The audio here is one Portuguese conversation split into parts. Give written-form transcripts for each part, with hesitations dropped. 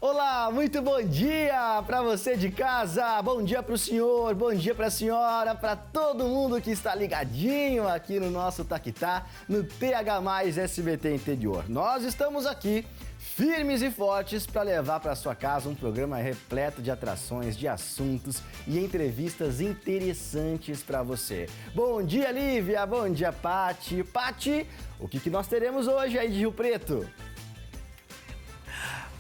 Olá, muito bom dia para você de casa, bom dia para o senhor, bom dia para a senhora, para todo mundo que está ligadinho aqui no nosso Taquitá, no TH+ SBT Interior. Nós estamos aqui firmes e fortes para levar para sua casa um programa repleto de atrações, de assuntos e entrevistas interessantes para você. Bom dia, Lívia, bom dia, Pati. Pati, o que nós teremos hoje aí de Rio Preto?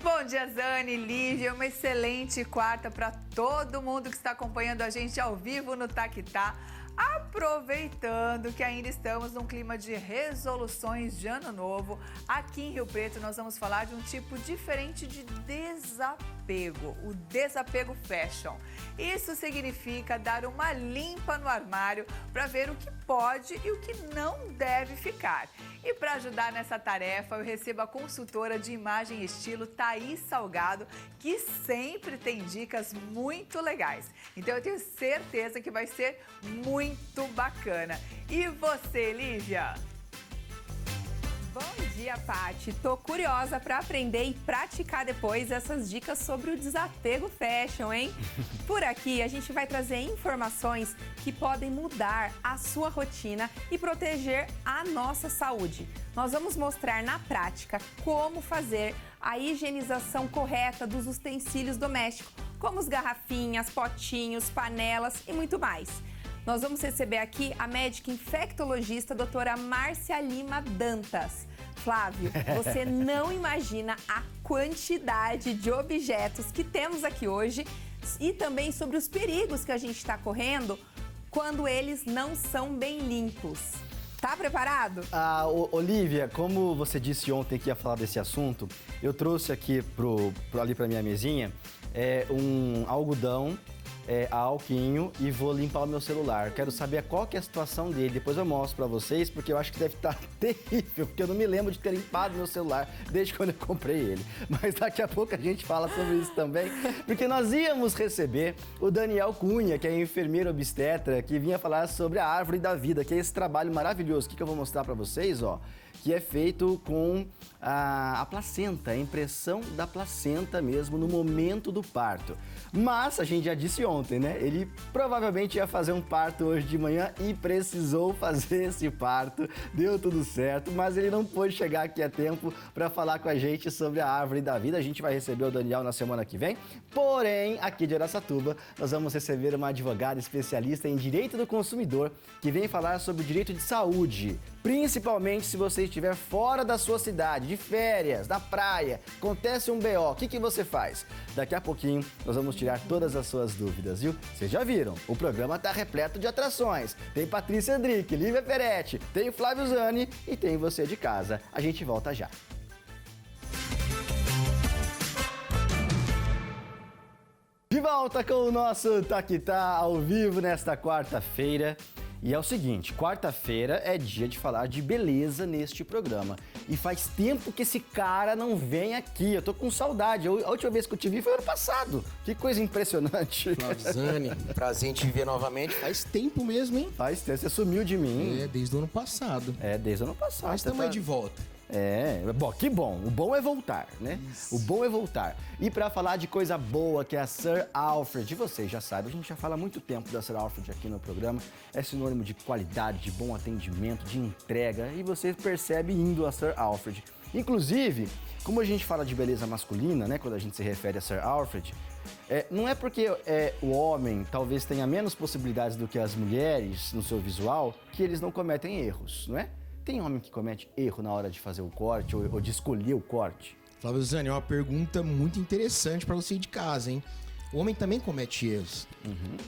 Bom dia, Zane, Lívia, uma excelente quarta para todo mundo que está acompanhando a gente ao vivo no Taquitá. Aproveitando que ainda estamos num clima de resoluções de ano novo, aqui em Rio Preto nós vamos falar de um tipo diferente de desapego, o desapego fashion. Isso significa dar uma limpa no armário para ver o que pode e o que não deve ficar. E para ajudar nessa tarefa, eu recebo a consultora de imagem e estilo, Thaís Salgado, que sempre tem dicas muito legais. Então eu tenho certeza que vai ser muito bacana. E você, Lívia? Bom dia, Pati. Tô curiosa para aprender e praticar depois essas dicas sobre o desapego fashion, hein? Por aqui a gente vai trazer informações que podem mudar a sua rotina e proteger a nossa saúde. Nós vamos mostrar na prática como fazer a higienização correta dos utensílios domésticos, como as garrafinhas, potinhos, panelas e muito mais. Nós vamos receber aqui a médica infectologista, doutora Márcia Lima Dantas. Flávio, você não imagina a quantidade de objetos que temos aqui hoje e também sobre os perigos que a gente está correndo quando eles não são bem limpos. Tá preparado? Olívia, como você disse ontem que ia falar desse assunto, eu trouxe aqui ali para minha mesinha um algodão, alquinho e vou limpar o meu celular. Quero saber qual que é a situação dele. Depois eu mostro pra vocês, porque eu acho que deve estar terrível, porque eu não me lembro de ter limpado meu celular desde quando eu comprei ele. Mas daqui a pouco a gente fala sobre isso também, porque nós íamos receber o Daniel Cunha, que é enfermeiro obstetra, que vinha falar sobre a árvore da vida, que é esse trabalho maravilhoso. O que eu vou mostrar pra vocês, ó, que é feito com a placenta, a impressão da placenta mesmo no momento do parto. Mas a gente já disse ontem, né? Ele provavelmente ia fazer um parto hoje de manhã e precisou fazer esse parto. Deu tudo certo, mas ele não pôde chegar aqui a tempo para falar com a gente sobre a árvore da vida. A gente vai receber o Daniel na semana que vem. Porém, aqui de Araçatuba, nós vamos receber uma advogada especialista em direito do consumidor que vem falar sobre o direito de saúde, principalmente se você estiver fora da sua cidade, de férias, na praia, acontece um BO, o que você faz? Daqui a pouquinho nós vamos tirar todas as suas dúvidas, viu? Vocês já viram, o programa tá repleto de atrações. Tem Patrícia Andrique, Lívia Peretti, tem o Flávio Zani e tem você de casa. A gente volta já. De volta com o nosso Taquitá ao vivo nesta quarta-feira. E é o seguinte, quarta-feira é dia de falar de beleza neste programa. E faz tempo que esse cara não vem aqui, eu tô com saudade. A última vez que eu te vi foi ano passado. Que coisa impressionante. Zane, prazer em te ver novamente. Faz tempo mesmo, hein? Faz tempo, você sumiu de mim. Desde o ano passado. Desde o ano passado. Mas estamos aí de volta. Bom, que bom. O bom é voltar, né? Isso. O bom é voltar. E pra falar de coisa boa, que é a Sir Alfred, vocês já sabem, a gente já fala há muito tempo da Sir Alfred aqui no programa. É sinônimo de qualidade, de bom atendimento, de entrega, e você percebe indo a Sir Alfred. Inclusive, como a gente fala de beleza masculina, né, quando a gente se refere a Sir Alfred, não é porque o homem talvez tenha menos possibilidades do que as mulheres no seu visual que eles não cometem erros, não é? Tem homem que comete erro na hora de fazer o corte ou de escolher o corte? Flávio Zani, é uma pergunta muito interessante para você ir de casa, hein? O homem também comete erros.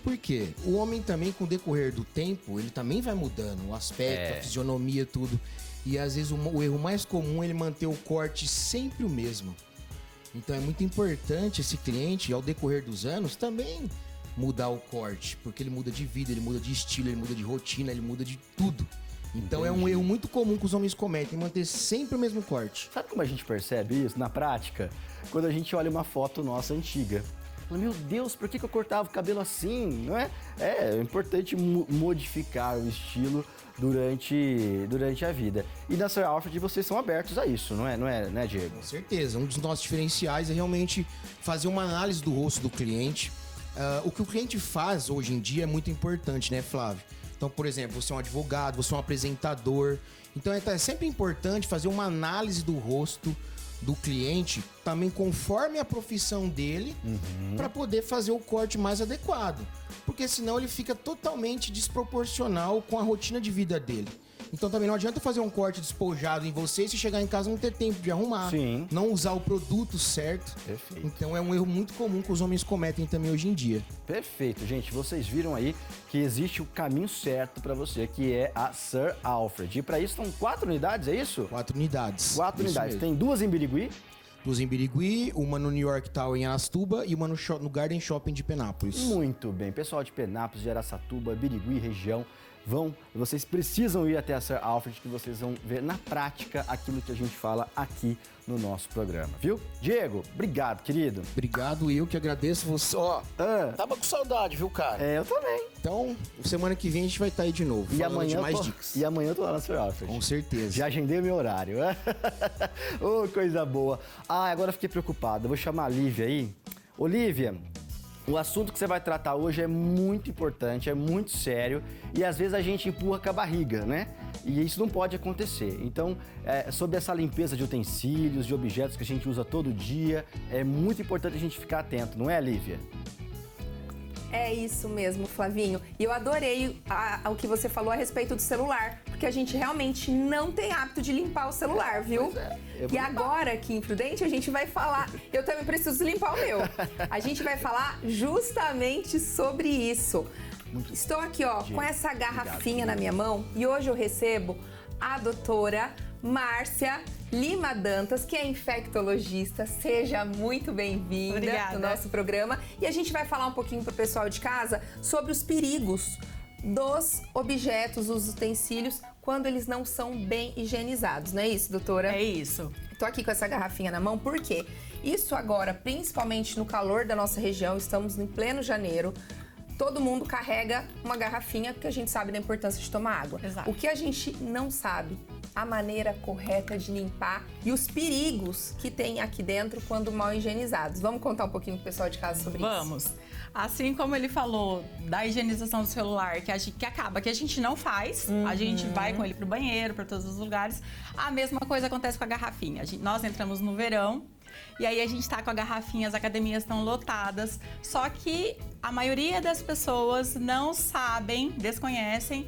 Por quê? O homem também, com o decorrer do tempo, ele também vai mudando o aspecto, a fisionomia, tudo. E às vezes o erro mais comum é ele manter o corte sempre o mesmo. Então é muito importante esse cliente, ao decorrer dos anos, também mudar o corte. Porque ele muda de vida, ele muda de estilo, ele muda de rotina, ele muda de tudo. Então é um erro muito comum que os homens cometem, manter sempre o mesmo corte. Sabe como a gente percebe isso na prática? Quando a gente olha uma foto nossa antiga. Fala, meu Deus, por que eu cortava o cabelo assim? Não é? É importante modificar o estilo durante a vida. E na Sir Alfred vocês são abertos a isso, não é, Diego? Com certeza. Um dos nossos diferenciais é realmente fazer uma análise do rosto do cliente. O que o cliente faz hoje em dia é muito importante, né, Flávio? Então, por exemplo, você é um advogado, você é um apresentador. Então, é sempre importante fazer uma análise do rosto do cliente, também conforme a profissão dele, para poder fazer o corte mais adequado. Porque senão ele fica totalmente desproporcional com a rotina de vida dele. Então também não adianta fazer um corte despojado em você e se chegar em casa não ter tempo de arrumar. Sim. Não usar o produto certo. Perfeito. Então é um erro muito comum que os homens cometem também hoje em dia. Perfeito, gente. Vocês viram aí que existe o caminho certo para você, que é a Sir Alfred. E para isso são 4 unidades, é isso? 4 unidades. 4 Isso unidades. mesmo. Tem 2 em Birigui. 2 em Birigui, uma no New York Tower em Araçatuba e uma no Garden Shopping de Penápolis. Muito bem. Pessoal de Penápolis, de Araçatuba, Birigui, região, vocês precisam ir até a Sir Alfred, que vocês vão ver na prática aquilo que a gente fala aqui no nosso programa, viu? Diego, obrigado, querido. Obrigado, eu que agradeço você. Ó, tava com saudade, viu, cara? Eu também. Então, semana que vem a gente vai estar aí de novo, E falando amanhã, de mais dicas. E amanhã eu tô lá na Sir Alfred. Com certeza. Já agendei o meu horário. Ô, coisa boa. Agora eu fiquei preocupado. Eu vou chamar a Lívia aí. Ô, Lívia, o assunto que você vai tratar hoje é muito importante, é muito sério e às vezes a gente empurra com a barriga, né? E isso não pode acontecer. Então, sobre essa limpeza de utensílios, de objetos que a gente usa todo dia, é muito importante a gente ficar atento, não é, Lívia? É isso mesmo, Flavinho. E eu adorei o que você falou a respeito do celular, porque a gente realmente não tem hábito de limpar o celular, viu? E agora, aqui em Prudente, a gente vai falar... Eu também preciso limpar o meu. A gente vai falar justamente sobre isso. Estou aqui, ó, com essa garrafinha na minha mão e hoje eu recebo a doutora Márcia Lima Dantas, que é infectologista. Seja muito bem-vinda no nosso programa. E a gente vai falar um pouquinho pro pessoal de casa sobre os perigos dos objetos, os utensílios, quando eles não são bem higienizados. Não é isso, doutora? É isso. Tô aqui com essa garrafinha na mão, por quê? Isso agora, principalmente no calor da nossa região, estamos em pleno janeiro, todo mundo carrega uma garrafinha, porque a gente sabe da importância de tomar água. Exato. O que a gente não sabe, a maneira correta de limpar e os perigos que tem aqui dentro quando mal higienizados. Vamos contar um pouquinho pro pessoal de casa sobre isso? Vamos. Assim como ele falou da higienização do celular, que a gente não faz, a gente vai com ele pro banheiro, para todos os lugares, a mesma coisa acontece com a garrafinha. Nós entramos no verão, e aí a gente tá com a garrafinha, as academias estão lotadas, só que a maioria das pessoas não sabem, desconhecem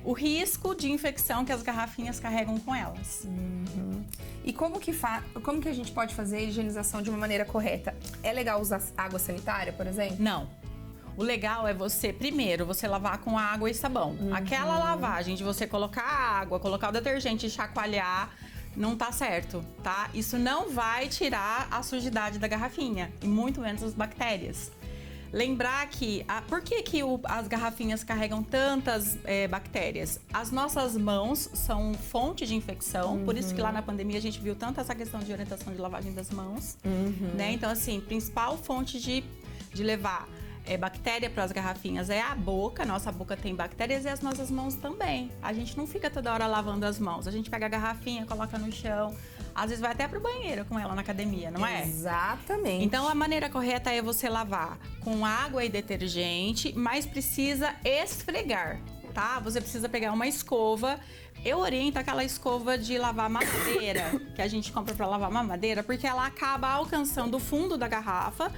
o risco de infecção que as garrafinhas carregam com elas. E como que a gente pode fazer a higienização de uma maneira correta? É legal usar água sanitária, por exemplo? Não. O legal é primeiro, você lavar com água e sabão. Aquela lavagem de você colocar água, colocar o detergente e chacoalhar, não tá certo, tá? Isso não vai tirar a sujidade da garrafinha e muito menos as bactérias. Lembrar que, por que as garrafinhas carregam tantas bactérias? As nossas mãos são fonte de infecção, por isso que lá na pandemia a gente viu tanto essa questão de orientação de lavagem das mãos, né? Então, assim, principal fonte de levar bactéria para as garrafinhas é a boca. Nossa boca tem bactérias e as nossas mãos também. A gente não fica toda hora lavando as mãos. A gente pega a garrafinha, coloca no chão. Às vezes vai até pro banheiro com ela na academia, não é? Exatamente. Então a maneira correta é você lavar com água e detergente, mas precisa esfregar, tá? Você precisa pegar uma escova. Eu oriento aquela escova de lavar mamadeira, que a gente compra para lavar mamadeira, porque ela acaba alcançando o fundo da garrafa.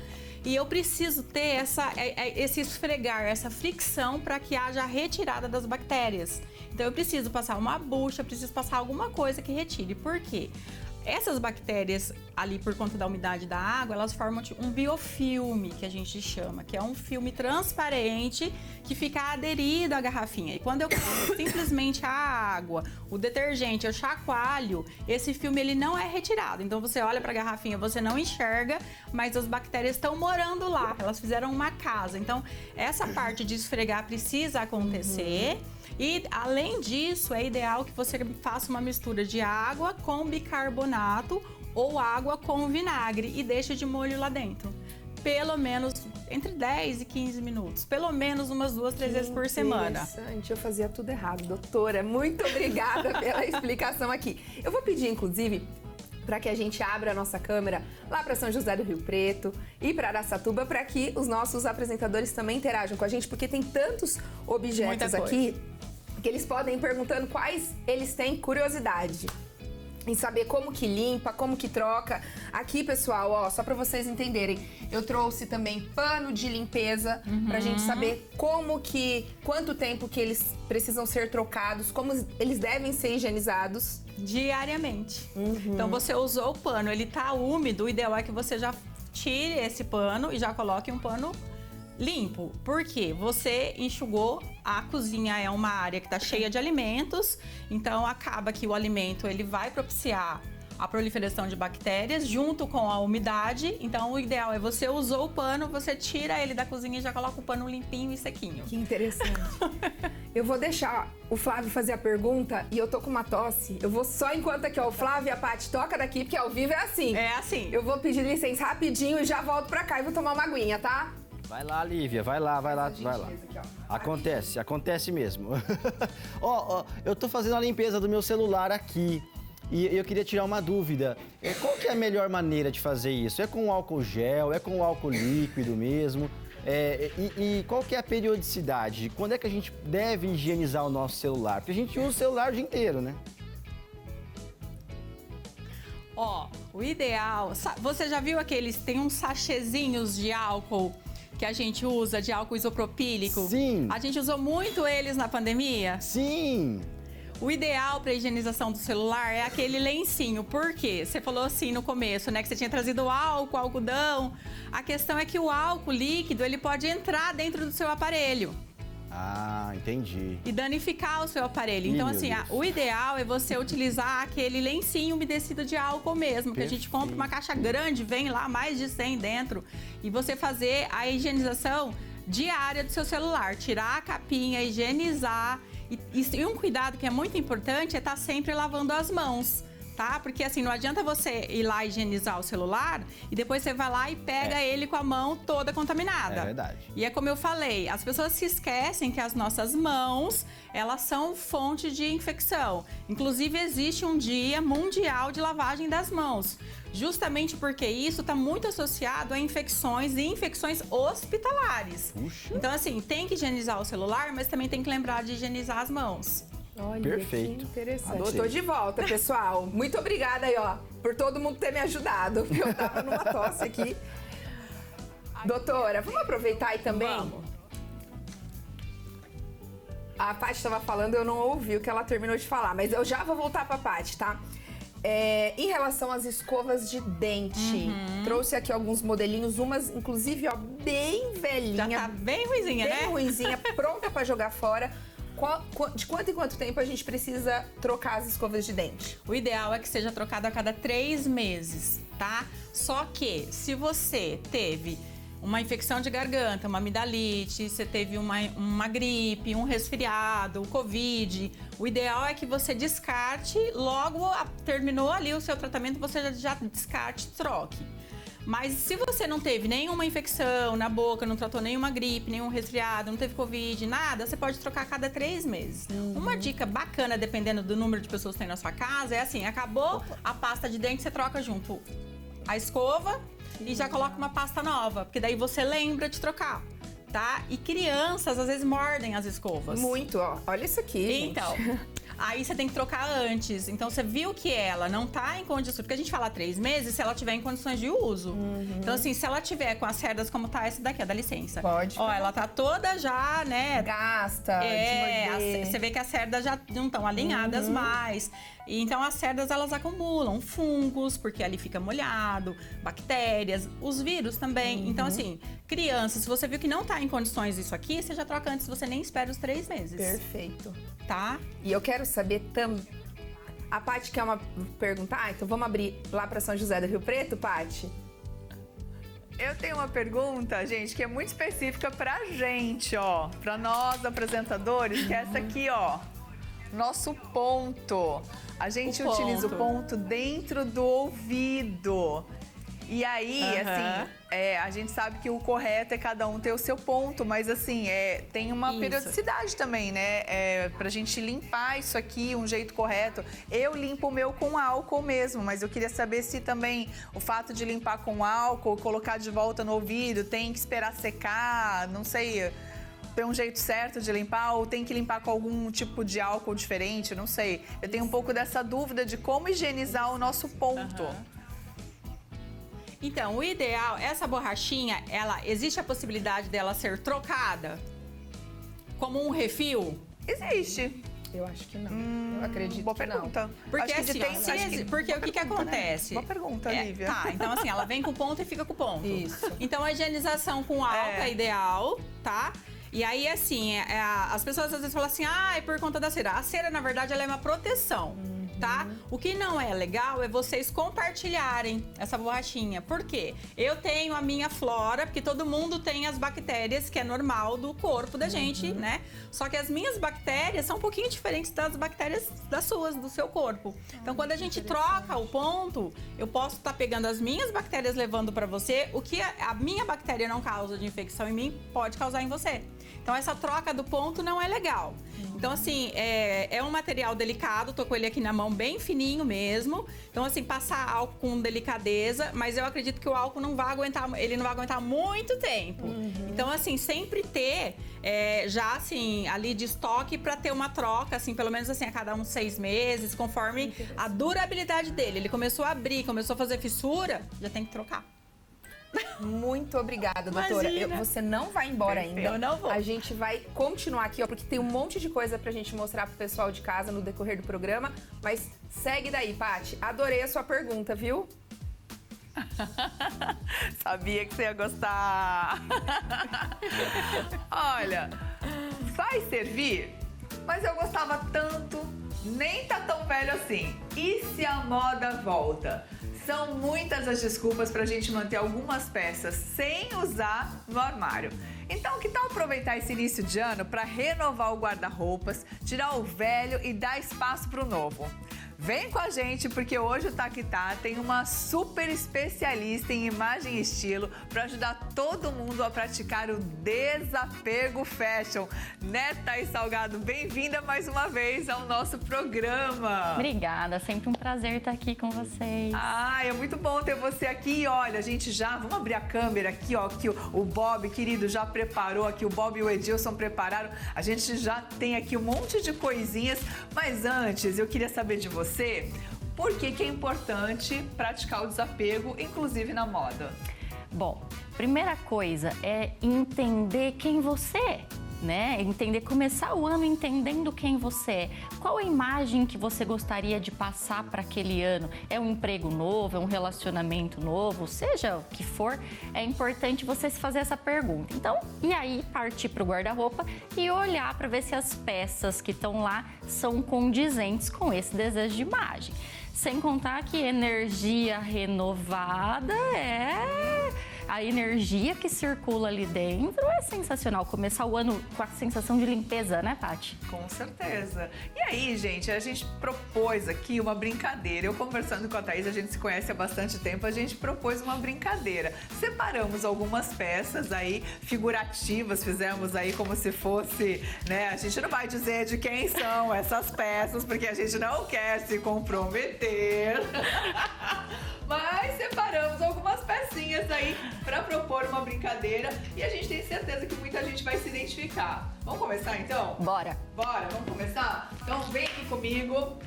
E eu preciso ter esse esfregar, essa fricção para que haja a retirada das bactérias. Então eu preciso passar uma bucha, preciso passar alguma coisa que retire. Por quê? Essas bactérias, ali por conta da umidade da água, elas formam um biofilme, que a gente chama, que é um filme transparente que fica aderido à garrafinha. E quando eu coloco simplesmente a água, o detergente, eu chacoalho, esse filme ele não é retirado. Então você olha para a garrafinha, você não enxerga, mas as bactérias estão morando lá, elas fizeram uma casa. Então essa parte de esfregar precisa acontecer. E, além disso, é ideal que você faça uma mistura de água com bicarbonato ou água com vinagre e deixe de molho lá dentro. pelo menos entre 10 e 15 minutos. Pelo menos umas 2, 3 vezes por semana. Interessante, eu fazia tudo errado, doutora. Muito obrigada pela explicação aqui. Eu vou pedir, inclusive, para que a gente abra a nossa câmera lá para São José do Rio Preto e para Araçatuba, para que os nossos apresentadores também interajam com a gente, porque tem tantos objetos aqui que eles podem ir perguntando quais eles têm curiosidade em saber como que limpa, como que troca. Aqui, pessoal, ó, só para vocês entenderem, eu trouxe também pano de limpeza pra gente saber quanto tempo que eles precisam ser trocados, como eles devem ser higienizados. Diariamente. Então você usou o pano, ele tá úmido, o ideal é que você já tire esse pano e já coloque um pano limpo. Por quê? Você enxugou, a cozinha é uma área que está cheia de alimentos, então acaba que o alimento ele vai propiciar a proliferação de bactérias junto com a umidade. Então o ideal é você usou o pano, você tira ele da cozinha e já coloca o pano limpinho e sequinho. Que interessante. Eu vou deixar o Flávio fazer a pergunta e eu tô com uma tosse. Eu vou só enquanto aqui, ó, o Flávio e a Paty toca daqui, porque ao vivo é assim. É assim. Eu vou pedir licença rapidinho e já volto pra cá e vou tomar uma aguinha, tá? Vai lá, Lívia, vai lá. Acontece mesmo. Ó, eu tô fazendo a limpeza do meu celular aqui e eu queria tirar uma dúvida. Qual que é a melhor maneira de fazer isso? É com álcool gel? É com álcool líquido mesmo? E qual que é a periodicidade? Quando é que a gente deve higienizar o nosso celular? Porque a gente usa o celular o dia inteiro, né? Ó, o ideal... Você já viu aqueles... Tem uns sachêzinhos de álcool que a gente usa, de álcool isopropílico? Sim. A gente usou muito eles na pandemia? Sim. O ideal para higienização do celular é aquele lencinho. Por quê? Você falou assim no começo, né? Que você tinha trazido álcool, algodão. A questão é que o álcool líquido, ele pode entrar dentro do seu aparelho. Ah, entendi. E danificar o seu aparelho. Então, assim, o ideal é você utilizar aquele lencinho umedecido de álcool mesmo. Que a gente compra uma caixa grande, vem lá mais de 100 dentro. E você fazer a higienização diária do seu celular. Tirar a capinha, higienizar. E um cuidado que é muito importante é estar sempre lavando as mãos. Tá? Porque assim, não adianta você ir lá higienizar o celular e depois você vai lá e pega ele com a mão toda contaminada. É verdade. E é como eu falei, as pessoas se esquecem que as nossas mãos, elas são fonte de infecção. Inclusive, existe um dia mundial de lavagem das mãos. Justamente porque isso está muito associado a infecções e infecções hospitalares. Puxa. Então assim, tem que higienizar o celular, mas também tem que lembrar de higienizar as mãos. Olha, perfeito. que interessante. Adorei. Tô de volta, pessoal. Muito obrigada aí, ó, por todo mundo ter me ajudado, porque eu tava numa tosse aqui. Doutora, vamos aproveitar aí também? Vamos. A Paty estava falando, eu não ouvi o que ela terminou de falar, mas eu já vou voltar pra Paty, tá? Em relação às escovas de dente, trouxe aqui alguns modelinhos, umas, inclusive, ó, bem velhinha. Já tá bem ruizinha, né? Bem ruizinha, pronta pra jogar fora. De quanto em quanto tempo a gente precisa trocar as escovas de dente? O ideal é que seja trocado a cada 3 meses, tá? Só que se você teve uma infecção de garganta, uma amidalite, você teve uma gripe, um resfriado, o Covid, o ideal é que você descarte, logo terminou ali o seu tratamento, você já descarte, troque. Mas se você não teve nenhuma infecção na boca, não tratou nenhuma gripe, nenhum resfriado, não teve Covid, nada, você pode trocar a cada 3 meses. Uma dica bacana, dependendo do número de pessoas que tem na sua casa, é assim, acabou a pasta de dente, você troca junto a escova e já coloca uma pasta nova, porque daí você lembra de trocar, tá? E crianças, às vezes, mordem as escovas. Muito, ó. Olha isso aqui, Então, gente. aí você tem que trocar antes. Então, você viu que ela não tá em condições... Porque a gente fala 3 meses se ela tiver em condições de uso. Então, assim, se ela tiver com as cerdas como tá essa daqui, ó, dá licença. Pode. Ó, ela tá toda já, né? Gasta, de morder. Você vê que as cerdas já não estão alinhadas mais. E, então, as cerdas, elas acumulam fungos, porque ali fica molhado, bactérias, os vírus também. Então, assim, crianças, se você viu que não tá em condições isso aqui, você já troca antes, você nem espera os 3 meses. Perfeito. Tá? E eu quero saber também... A Paty quer perguntar? Então vamos abrir lá para São José do Rio Preto, Paty? Eu tenho uma pergunta, gente, que é muito específica pra gente, ó. Pra nós, apresentadores, que é essa aqui, ó. Nosso ponto. A gente utiliza o ponto dentro do ouvido. E aí, assim, a gente sabe que o correto é cada um ter o seu ponto, mas assim, tem uma periodicidade também, né? Pra gente limpar isso aqui, um jeito correto. Eu limpo o meu com álcool mesmo, mas eu queria saber se também o fato de limpar com álcool, colocar de volta no ouvido, tem que esperar secar, não sei... Tem um jeito certo de limpar ou tem que limpar com algum tipo de álcool diferente, não sei. Eu tenho um pouco dessa dúvida de como higienizar o nosso ponto. Então, o ideal, essa borrachinha, existe a possibilidade dela ser trocada como um refil? Existe. Eu acho que não. Eu acredito boa que pergunta. não. Porque assim, porque o que acontece? Boa pergunta, Lívia. Tá, então assim, ela vem com ponto e fica com ponto. Isso. Então a higienização com álcool é ideal, tá? E aí, assim, as pessoas às vezes falam assim, é por conta da cera. A cera, na verdade, ela é uma proteção, tá? O que não é legal é vocês compartilharem essa borrachinha. Por quê? Eu tenho a minha flora, porque todo mundo tem as bactérias, que é normal do corpo da gente, né? Só que as minhas bactérias são um pouquinho diferentes das bactérias das suas, do seu corpo. Então, quando a gente troca o ponto, eu posso estar pegando as minhas bactérias levando pra você. O que a minha bactéria não causa de infecção em mim, pode causar em você. Então, essa troca do ponto não é legal. Então, assim, é um material delicado, tô com ele aqui na mão bem fininho mesmo. Então, assim, passar álcool com delicadeza, mas eu acredito que o álcool não vai aguentar muito tempo. Então, assim, sempre ter já, assim, ali de estoque para ter uma troca, assim, pelo menos assim, a cada uns 6 meses, conforme a durabilidade dele. Ele começou a abrir, começou a fazer fissura, já tem que trocar. Muito obrigada, doutora. Você não vai embora ainda. Eu não vou. A gente vai continuar aqui, ó, porque tem um monte de coisa pra gente mostrar pro pessoal de casa no decorrer do programa. Mas segue daí, Paty. Adorei a sua pergunta, viu? Sabia que você ia gostar. Olha, vai servir, mas eu gostava tanto, nem tá tão velho assim. E se a moda volta? São muitas as desculpas pra gente manter algumas peças sem usar no armário. Então, que tal aproveitar esse início de ano para renovar o guarda-roupas, tirar o velho e dar espaço pro novo? Vem com a gente, porque hoje o Taquitá tem uma super especialista em imagem e estilo para ajudar todo mundo a praticar o desapego fashion. Né, Thaís Salgado? Bem-vinda mais uma vez ao nosso programa. Obrigada, sempre um prazer estar aqui com vocês. É muito bom ter você aqui. Olha, a gente vamos abrir a câmera aqui, ó, que o Bob, querido, já preparou aqui, o Bob e o Edilson prepararam. A gente já tem aqui um monte de coisinhas, mas antes eu queria saber de você, por que é importante praticar o desapego, inclusive na moda? Bom, primeira coisa é entender quem você é, né? Começar o ano entendendo quem você é. Qual a imagem que você gostaria de passar para aquele ano? É um emprego novo, é um relacionamento novo, seja o que for, é importante você se fazer essa pergunta. Então, e aí partir para o guarda-roupa e olhar para ver se as peças que estão lá são condizentes com esse desejo de imagem. Sem contar que energia renovada a energia que circula ali dentro é sensacional. Começar o ano com a sensação de limpeza, né, Paty? Com certeza. E aí, gente, a gente propôs aqui uma brincadeira. Eu conversando com a Thaís, a gente se conhece há bastante tempo, a gente propôs uma brincadeira. Separamos algumas peças aí, figurativas, fizemos aí como se fosse, né? A gente não vai dizer de quem são essas peças, porque a gente não quer se comprometer. Mas separamos algumas pecinhas aí para propor uma brincadeira e a gente tem certeza que muita gente vai se identificar. Vamos começar então? Bora! Bora, vamos começar? Então vem aqui comigo.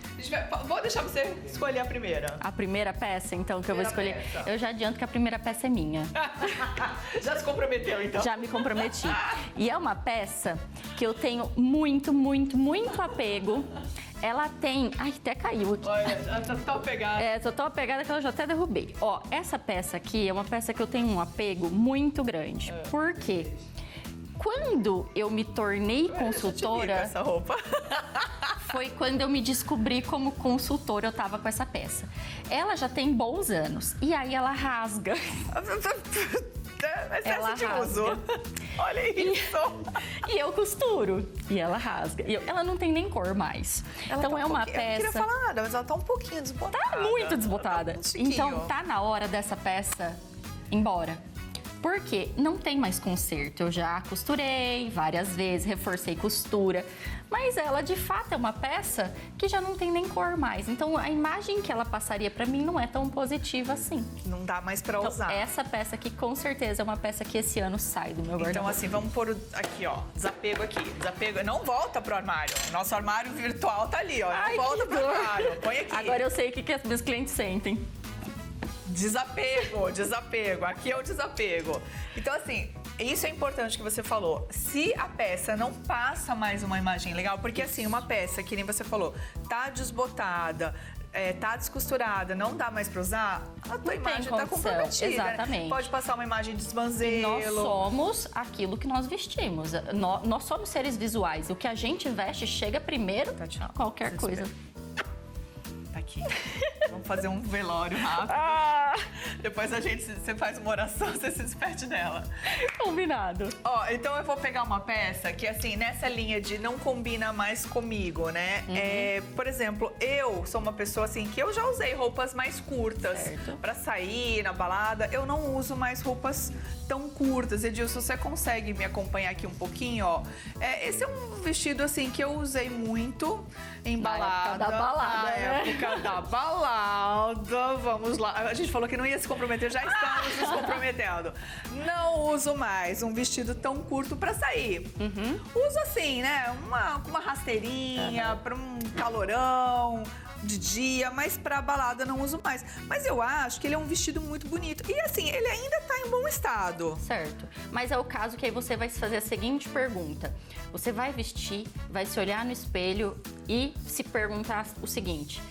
Vou deixar você escolher a primeira. A primeira peça, então, que eu vou escolher. Peça. Eu já adianto que a primeira peça é minha. Já se comprometeu, então? Já me comprometi. E é uma peça que eu tenho muito, muito, muito apego. Ela tem... Ai, até caiu aqui. Olha, já tá tão pegada. Tô tão apegada que eu já até derrubei. Ó, essa peça aqui é uma peça que eu tenho um apego muito grande. Por quê? Quando eu me tornei consultora... essa roupa. Foi quando eu me descobri como consultora, eu tava com essa peça. Ela já tem bons anos. E aí ela rasga. excesso de uso. Olha isso. E eu costuro. E ela rasga. Ela não tem nem cor mais. Então é uma peça... Eu queria falar nada, mas ela tá um pouquinho desbotada. Tá muito desbotada. Tá um tiquinho. Então tá na hora dessa peça ir embora. Porque não tem mais conserto. Eu já costurei várias vezes, reforcei costura. Mas ela, de fato, é uma peça que já não tem nem cor mais. Então, a imagem que ela passaria pra mim não é tão positiva assim. Não dá mais pra Então, usar. essa peça aqui, com certeza, é uma peça que esse ano sai do meu guarda-roupa. Então, assim, vamos pôr aqui, ó. Desapego aqui. Desapego. Não volta pro armário. Nosso armário virtual tá ali, ó. Ai, Não volta que pro dor. armário. Põe aqui. Agora eu sei o que as meus clientes sentem. Desapego. Aqui é o desapego. Então, assim, isso é importante que você falou. Se a peça não passa mais uma imagem legal, porque assim, uma peça, que nem você falou, tá desbotada, tá descosturada, não dá mais pra usar, a tua imagem tá comprometida. Exatamente. Né? Pode passar uma imagem de desbanzelo. Nós somos aquilo que nós vestimos. Nós somos seres visuais. O que a gente veste chega primeiro Tá, tchau. qualquer coisa. Tá aqui. Vamos fazer um velório rápido. Depois você faz uma oração, você se despede dela. Combinado. Ó, então eu vou pegar uma peça que, assim, nessa linha de não combina mais comigo, né? Por exemplo, eu sou uma pessoa, assim, que eu já usei roupas mais curtas. Certo. Pra sair na balada. Eu não uso mais roupas tão curtas. Edilson, você consegue me acompanhar aqui um pouquinho, ó? Esse é um vestido, assim, que eu usei muito em balada. Na época da balada, Na né? época da balada. Vamos lá. A gente falou que não ia se comprometer, já estamos nos comprometendo. Não uso mais um vestido tão curto pra sair. Uso assim, né? Uma rasteirinha, pra um calorão de dia, mas pra balada não uso mais. Mas eu acho que ele é um vestido muito bonito. E assim, ele ainda tá em bom estado. Certo. Mas é o caso que aí você vai se fazer a seguinte pergunta. Você vai vestir, vai se olhar no espelho e se perguntar o seguinte: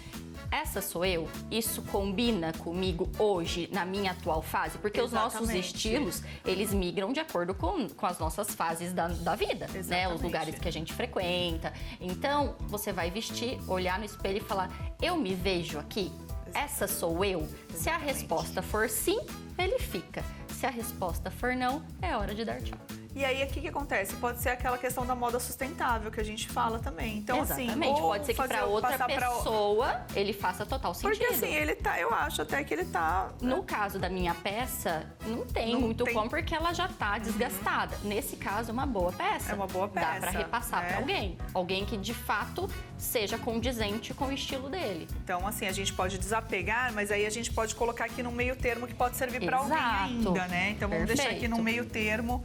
essa sou eu? Isso combina comigo hoje, na minha atual fase? Porque os nossos Exatamente. estilos, eles migram de acordo com as nossas fases da vida, né? Os Exatamente. lugares que a gente frequenta. Então, você vai vestir, olhar no espelho e falar: eu me vejo aqui? Essa sou eu? Se a resposta for sim, ele fica. Se a resposta for não, é hora de dar tchau. E aí, o que acontece? Pode ser aquela questão da moda sustentável que a gente fala também. Então, Exatamente. assim, ou Pode ser que para outra passar pra pessoa ele faça total sentido. Porque assim, ele tá, eu acho até que ele tá... No caso da minha peça, não tem Não muito tem- como porque ela já tá desgastada. Nesse caso, é uma boa peça. É uma boa Dá peça, pra repassar né? pra alguém. Alguém que de fato seja condizente com o estilo dele. Então, assim, a gente pode desapegar, mas aí a gente pode colocar aqui no meio termo que pode servir para alguém Exato. ainda, né? Então, vamos deixar aqui Perfeito. no meio termo.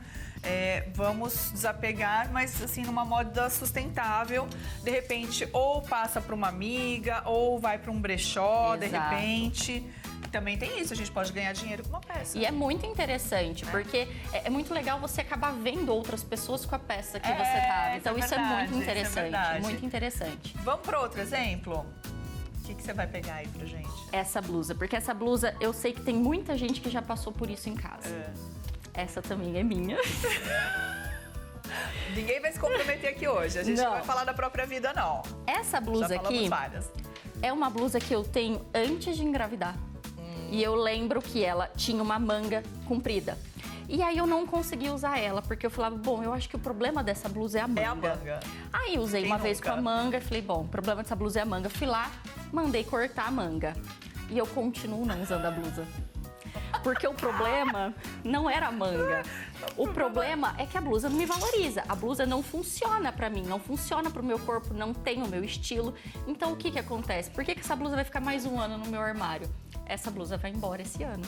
Vamos desapegar, mas assim, numa moda sustentável. De repente, ou passa para uma amiga, ou vai para um brechó, de Exato. repente. Também tem isso, a gente pode ganhar dinheiro com uma peça. E é muito interessante, porque é muito legal você acabar vendo outras pessoas com a peça que você tá. Então, isso é isso é verdade, muito isso é interessante. verdade. Muito interessante. Vamos para outro exemplo? O que você vai pegar aí pra gente? Essa blusa, porque essa blusa eu sei que tem muita gente que já passou por isso em casa. Essa também é minha. Ninguém vai se comprometer aqui hoje. A gente não Não. vai falar da própria vida, não. Essa blusa Já falamos aqui várias. é uma blusa que eu tenho antes de engravidar. E eu lembro que ela tinha uma manga comprida. E aí eu não consegui usar ela, porque eu falava, bom, eu acho que o problema dessa blusa é a manga. É a manga. Aí usei Quem uma vez nunca? com a manga, falei, bom, o problema dessa blusa é a manga. Fui lá, mandei cortar a manga. E eu continuo não usando a blusa. Porque o problema não era a manga. O problema é que a blusa não me valoriza. A blusa não funciona pra mim, não funciona pro meu corpo, não tem o meu estilo. Então o que que acontece? Por que que essa blusa vai ficar mais um ano no meu armário? Essa blusa vai embora esse ano.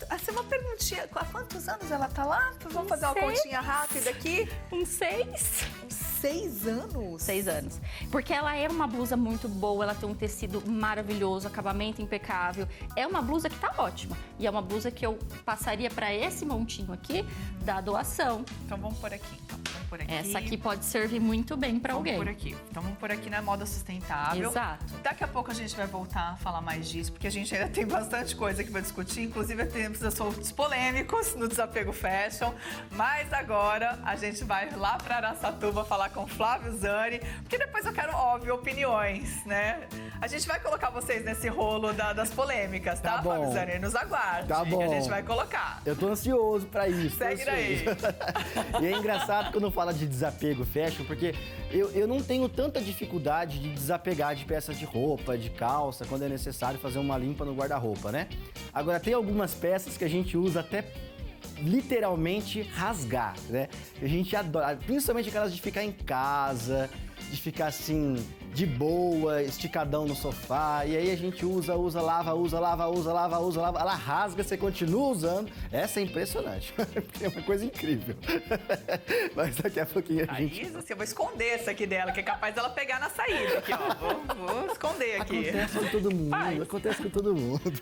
Assim, uma perguntinha. Há quantos anos ela tá lá? Vamos fazer uma sei. continha rápida aqui. Uns 6? 6 anos? 6 anos. Porque ela é uma blusa muito boa, ela tem um tecido maravilhoso, acabamento impecável. É uma blusa que tá ótima. E é uma blusa que eu passaria pra esse montinho aqui da doação. Então vamos por aqui. Vamos por aqui. Essa aqui pode servir muito bem pra Vamos alguém. por aqui. Então vamos por aqui na moda sustentável. Exato. Daqui a pouco a gente vai voltar a falar mais disso, porque a gente ainda tem bastante coisa aqui para discutir. Inclusive, temos assuntos polêmicos no Desapego Fashion. Mas agora a gente vai lá para Araçatuba falar com Flávio Zani, porque depois eu quero, óbvio, opiniões, né? A gente vai colocar vocês nesse rolo das polêmicas, tá, bom. Flávio Zani? Nos aguarde, Tá bom. que a gente vai colocar. Eu tô ansioso pra isso. Segue daí. E é engraçado quando fala de desapego fashion, porque eu não tenho tanta dificuldade de desapegar de peças de roupa, de calça, quando é necessário fazer uma limpa no guarda-roupa, né? Agora, tem algumas peças que a gente usa até literalmente rasgar, né? A gente adora, principalmente aquelas de ficar em casa, de ficar assim, de boa, esticadão no sofá, e aí a gente usa, lava, ela rasga, você continua usando. Essa é impressionante, é uma coisa incrível. Mas daqui a pouquinho a gente... Thaís, assim, eu vou esconder essa aqui dela, que é capaz dela pegar na saída aqui, ó. Vou esconder aqui. Acontece com todo mundo, acontece com todo mundo.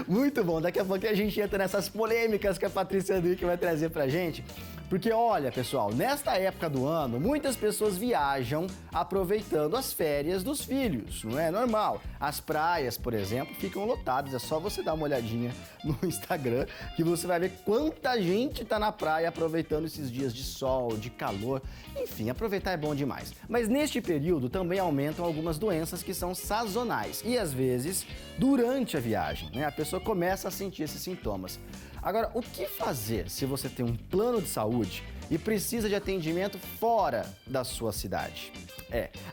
Muito bom, daqui a pouquinho a gente entra nessas polêmicas que a Patrícia Henrique vai trazer pra gente. Porque olha, pessoal, nesta época do ano, muitas pessoas viajam aproveitando as férias dos filhos, não é normal? As praias, por exemplo, ficam lotadas, é só você dar uma olhadinha no Instagram que você vai ver quanta gente tá na praia aproveitando esses dias de sol, de calor. Enfim, aproveitar é bom demais. Mas neste período também aumentam algumas doenças que são sazonais e às vezes durante a viagem, né? A pessoa começa a sentir esses sintomas. Agora, o que fazer se você tem um plano de saúde e precisa de atendimento fora da sua cidade?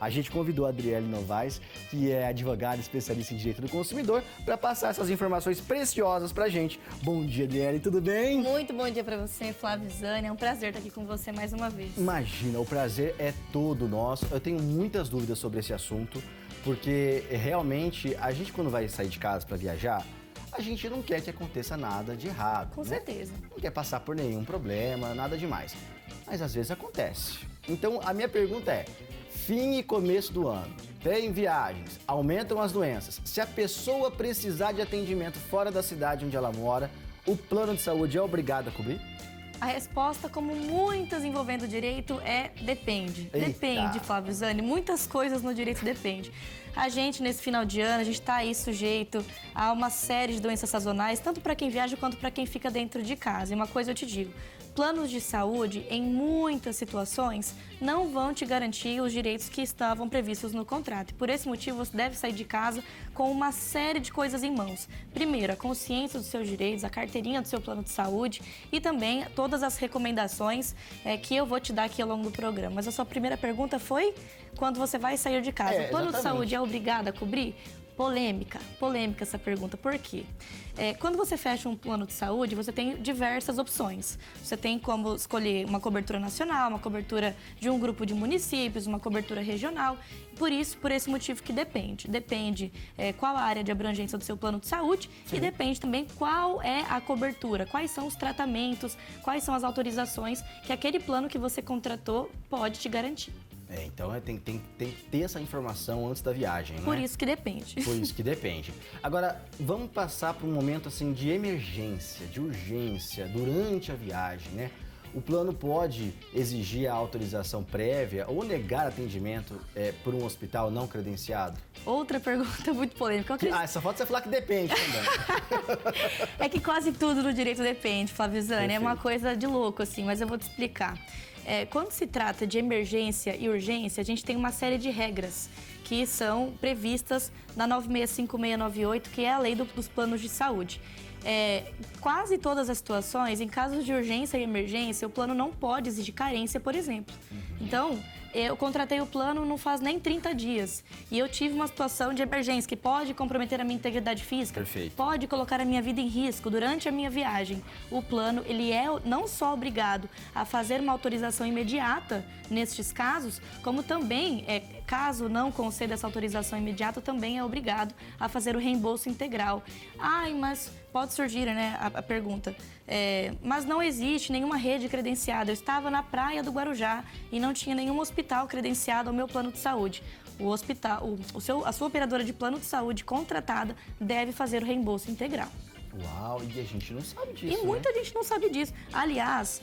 A gente convidou a Adriele Novaes, que é advogada especialista em direito do consumidor, para passar essas informações preciosas pra gente. Bom dia, Adriele, tudo bem? Muito bom dia pra você, Flávio Zani. É um prazer estar aqui com você mais uma vez. Imagina, o prazer é todo nosso. Eu tenho muitas dúvidas sobre esse assunto, porque realmente a gente, quando vai sair de casa para viajar, a gente não quer que aconteça nada de errado. Com certeza. Não quer passar por nenhum problema, nada demais. Mas às vezes acontece. Então a minha pergunta é: fim e começo do ano, tem viagens, aumentam as doenças. Se a pessoa precisar de atendimento fora da cidade onde ela mora, o plano de saúde é obrigado a cobrir? A resposta, como muitas envolvendo o direito, é depende. Eita. Depende, Flávio Zani. Muitas coisas no direito depende. A gente, nesse final de ano, a gente está aí sujeito a uma série de doenças sazonais, tanto para quem viaja quanto para quem fica dentro de casa. E uma coisa eu te digo, planos de saúde, em muitas situações, não vão te garantir os direitos que estavam previstos no contrato. E por esse motivo, você deve sair de casa com uma série de coisas em mãos. Primeiro, a consciência dos seus direitos, a carteirinha do seu plano de saúde e também todas as recomendações que eu vou te dar aqui ao longo do programa. Mas a sua primeira pergunta foi quando você vai sair de casa. O plano de saúde é obrigado a cobrir? Polêmica essa pergunta. Por quê? Quando você fecha um plano de saúde, você tem diversas opções. Você tem como escolher uma cobertura nacional, uma cobertura de um grupo de municípios, uma cobertura regional. Por esse motivo que depende. Depende qual a área de abrangência do seu plano de saúde. Sim. E depende também qual é a cobertura, quais são os tratamentos, quais são as autorizações que aquele plano que você contratou pode te garantir. Então tem que ter essa informação antes da viagem, né? Por isso que depende. Por isso que depende. Agora, vamos passar por um momento assim de emergência, de urgência, durante a viagem, né? O plano pode exigir a autorização prévia ou negar atendimento por um hospital não credenciado? Outra pergunta muito polêmica. Só falta você falar que depende também. É que quase tudo no direito depende, Flávio Zani. Perfeito. É uma coisa de louco, assim, mas eu vou te explicar. Quando se trata de emergência e urgência, a gente tem uma série de regras que são previstas na 965698, que é a lei dos planos de saúde. Quase todas as situações, em casos de urgência e emergência, o plano não pode exigir carência, por exemplo. Então, eu contratei o plano não faz nem 30 dias e eu tive uma situação de emergência que pode comprometer a minha integridade física, Perfeito. Pode colocar a minha vida em risco durante a minha viagem. O plano, ele é não só obrigado a fazer uma autorização imediata nestes casos, como também, caso não conceda essa autorização imediata, também é obrigado a fazer o reembolso integral. Mas pode surgir, né, a pergunta. Mas não existe nenhuma rede credenciada. Eu estava na praia do Guarujá e não tinha nenhum hospital credenciado ao meu plano de saúde. O hospital, a sua operadora de plano de saúde contratada deve fazer o reembolso integral. Uau, e a gente não sabe disso, E muita gente não sabe disso. Aliás,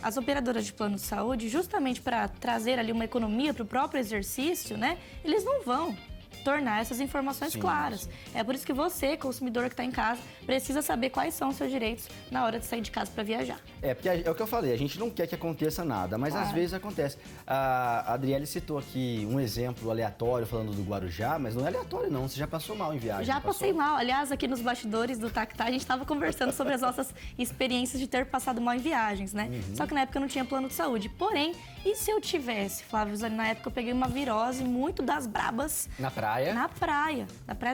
as operadoras de plano de saúde, justamente para trazer ali uma economia para o próprio exercício, né, eles não vão tornar essas informações claras. É por isso que você, consumidor que está em casa, precisa saber quais são os seus direitos na hora de sair de casa para viajar. Porque é o que eu falei, a gente não quer que aconteça nada, mas às vezes acontece. A Adriele citou aqui um exemplo aleatório falando do Guarujá, mas não é aleatório não, você já passou mal em viagem. Já passei mal. Aliás, aqui nos bastidores do Tactá, a gente estava conversando sobre as nossas experiências de ter passado mal em viagens, né? Só que na época eu não tinha plano de saúde. Porém, e se eu tivesse, Flávio Zani, na época eu peguei uma virose muito das brabas. Na praia? Na praia